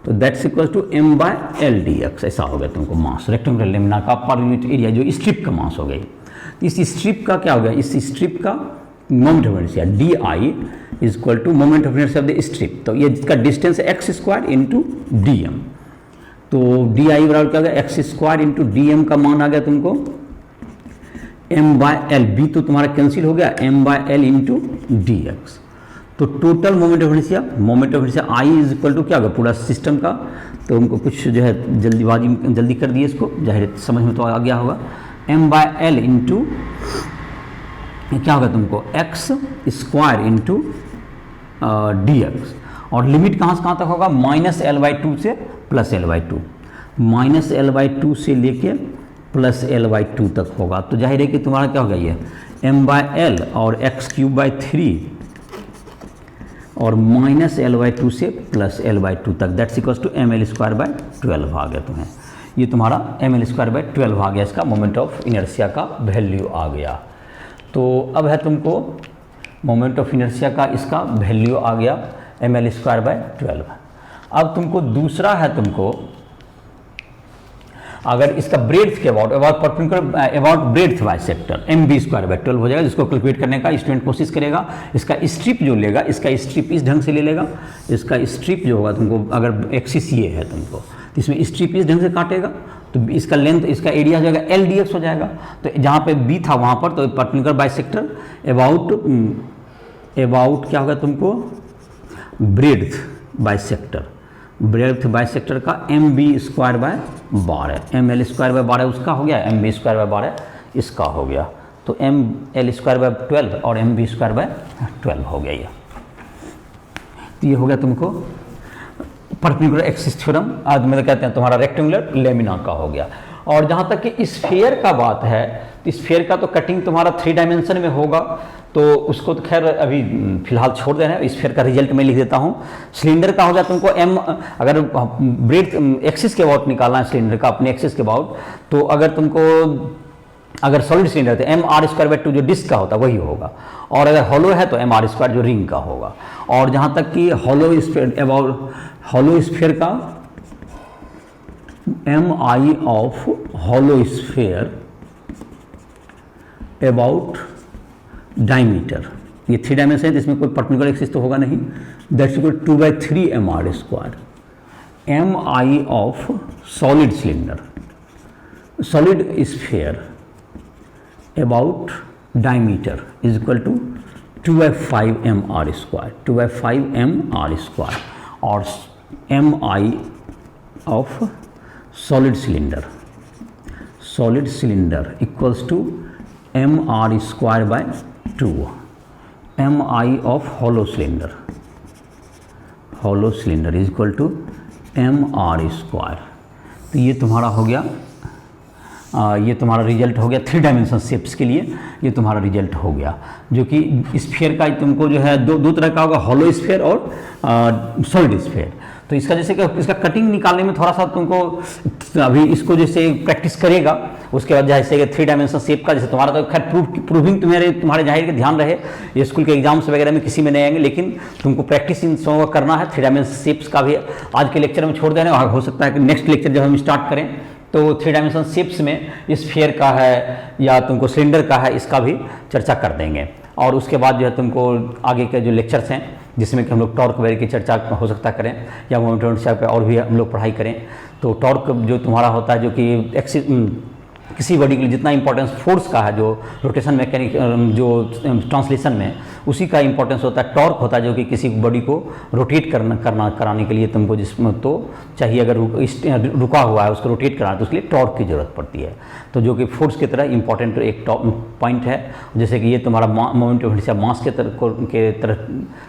तो that's equal to m/l dx। ऐसा हो गया तुमको मास रेक्टेंगुलर लेमिना का पर यूनिट एरिया, जो स्ट्रिप का मास हो गई। इस स्ट्रिप का क्या हो गया, इस स्ट्रिप का moment of inertia di is equal to moment of inertia of the strip, तो ये इसका डिस्टेंस है x² इंटू dm। तो di बराबर क्या हो गया, x² इंटू dm का मान आ गया तुमको m/l, b तो तुम्हारा कैंसिल हो गया, m/l इंटू dx। तो total moment of inertia I is equal to क्या होगा पूरा सिस्टम का। तो उनको कुछ जो है जल्दी कर दिए इसको, जाहिर समझ में तो आ गया होगा। m/l इंटू क्या होगा तुमको x² इंटू dx, और लिमिट कहाँ से कहाँ तक होगा, -l/2 से +l/2, -l/2 से लेके +l/2 तक होगा। तो जाहिर है कि तुम्हारा क्या होगा, ये m/l और x³ 3 और -l/2 से +l/2 तक, दैट्स इक्वल्स टू ml²/12 आ गया तुम्हें। ये तुम्हारा ml²/12 आ गया, इसका मोमेंट ऑफ इनर्शिया का वैल्यू आ गया। तो अब है तुमको मोमेंट ऑफ इनर्शिया का इसका वैल्यू आ गया ml²/12। अब तुमको दूसरा है, तुमको अगर इसका ब्रेड्थ के अबाउट ब्रेड्थ बाइसेक्टर mb²/12 हो जाएगा, जिसको कैलकुलेट करने का स्टूडेंट कोशिश करेगा। इसका स्ट्रिप जो लेगा, इसका स्ट्रिप इस ढंग से ले लेगा, इसका स्ट्रिप जो होगा तुमको, अगर एक्सिस ये है तुमको, तो इसमें स्ट्रिप इस ढंग से काटेगा, तो इसका लेंथ, इसका एरिया हो जाएगा l dx हो जाएगा। तो जहाँ पे b था वहाँ पर, तो परपेंडिकुलर बाइसेक्टर अबाउट क्या होगा तुमको, ब्रेड्थ बाइसेक्टर का mb²/12, ml²/12 उसका हो गया, mb²/12 इसका हो गया। तो ml² 12 और mv²/12 हो गया ये। तो ये हो गया तुमको परपेंडिकुलर एक्सिस थ्योरम, आज मतलब कहते हैं तुम्हारा रेक्टेंगुलर लेमिना का हो गया। और जहाँ तक कि स्फीयर का बात है, तो स्फीयर का तो कटिंग तुम्हारा 3 डायमेंशन में होगा, तो उसको तो खैर अभी फिलहाल छोड़ दे रहे हैं। स्फीयर का रिजल्ट मैं लिख देता हूँ। सिलेंडर का हो गया तुमको m, अगर ब्रेड एक्सिस के अबाउट निकालना है सिलेंडर का अपने एक्सिस के अबाउट, तो अगर तुमको अगर सॉलिड सिलेंडर है तो mr²/2 जो डिस्क का होता है वही होगा, और अगर हॉलो है तो mr² जो रिंग का होगा। और जहाँ तक कि हॉलो स्फीयर का mi of hollow sphere about diameter, ये 3 डायमेंशन है, इसमें कोई पर्पेंडिकुलर एक्सिस तो होगा नहीं, that's equal 2/3 mr²। mi of solid cylinder, solid sphere about diameter is equal to 2/5 mr², 2/5 mr²। और mi of solid cylinder equals to mr²/2। mi of hollow cylinder is equal to mr²। तो ये तुम्हारा हो गया, ये तुम्हारा result हो गया 3 डायमेंशन शेप्स के लिए, ये तुम्हारा रिजल्ट हो गया। जो कि स्फीयर का तुमको जो है दो तरह का होगा, हॉलो स्फीयर और सॉलिड स्फीयर। तो इसका जैसे कि इसका कटिंग निकालने में थोड़ा सा तुमको अभी इसको जैसे प्रैक्टिस करेगा, उसके बाद जैसे कि 3 डायमेंशन शेप का, जैसे तुम्हारा तो खैर प्रूविंग तुम्हारे जाहिर के ध्यान रहे, ये स्कूल के एग्जाम्स वगैरह में किसी में नहीं आएंगे, लेकिन तुमको प्रैक्टिस इन सबों का करना है। 3 डायमेंशन शेप्स का भी आज के लेक्चर में छोड़ दे रहे हैं, और हो सकता है कि नेक्स्ट लेक्चर जब हम स्टार्ट करें तो 3 डायमेंशन शेप्स में स्फीयर का है या तुमको सिलेंडर का है, इसका भी चर्चा कर देंगे। और उसके बाद जो है तुमको आगे के जो लेक्चर्स हैं जिसमें कि हम लोग टॉर्क वगैरह की चर्चा हो सकता करें, या मोमेंट इनर्शिया पे और भी हम लोग पढ़ाई करें। तो टॉर्क जो तुम्हारा होता है, जो कि किसी बॉडी के लिए जितना इंपॉर्टेंस फोर्स का है, जो रोटेशन मैकेनिक जो ट्रांसलेशन में उसी का इंपॉर्टेंस होता है, टॉर्क होता है जो कि किसी बॉडी को रोटेट कराने के लिए तुमको जिसमें तो चाहिए, अगर रुका हुआ है उसको रोटेट कराना तो उसके लिए टॉर्क की ज़रूरत पड़ती है। तो जो कि फोर्स की तरह इंपॉर्टेंट एक पॉइंट है, जैसे कि ये तुम्हारा मोमेंट ऑफ इनर्शिया मास के तरह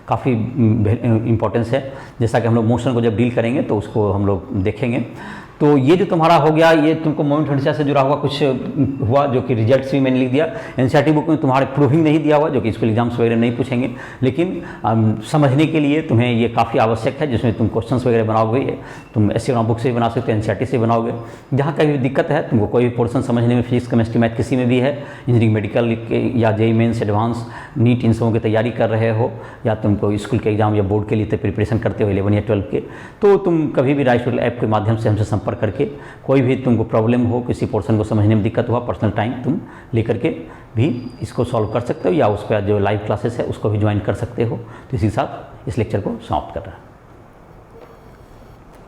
काफ़ी इंपॉर्टेंस है। जैसा कि हम लोग मोशन को जब डील करेंगे तो उसको हम लोग देखेंगे। तो ये जो तुम्हारा हो गया, ये तुमको मोमेंट ऑफ इनर्शिया से जुड़ा हुआ कुछ हुआ, जो कि रिजल्ट्स भी मैंने लिख दिया। एनसीईआरटी बुक में तुम्हारे प्रूविंग नहीं दिया हुआ, जो कि स्कूल एग्जाम्स वगैरह नहीं पूछेंगे, लेकिन समझने के लिए तुम्हें ये काफ़ी आवश्यक है, जिसमें तुम क्वेश्चंस वगैरह बनाओगे, तुम ऐसे बुक से भी बना सकते हो, एनसीईआरटी से बनाओगे। जहाँ कहीं भी दिक्कत है, तुमको कोई भी पोर्सन समझने में, फिजिक्स केमिस्ट्री मैथ किसी में भी है, इंजीनियरिंग मेडिकल या जेईई मेंस एडवांस नीट इन सबों की तैयारी कर रहे हो, या तुमको स्कूल के एग्जाम या बोर्ड के लिए प्रिपरेशन करते हो 11 या 12 के, तो तुम कभी भी राइस ऐप के माध्यम से हमसे संपर्क करके कोई भी तुमको प्रॉब्लम हो, किसी पोर्शन को समझने में दिक्कत हुआ, पर्सनल टाइम तुम लेकर के भी इसको सॉल्व कर सकते हो, या उसका जो लाइव क्लासेस है उसको भी ज्वाइन कर सकते हो। तो इसी के साथ इस लेक्चर को समाप्त कर रहा है।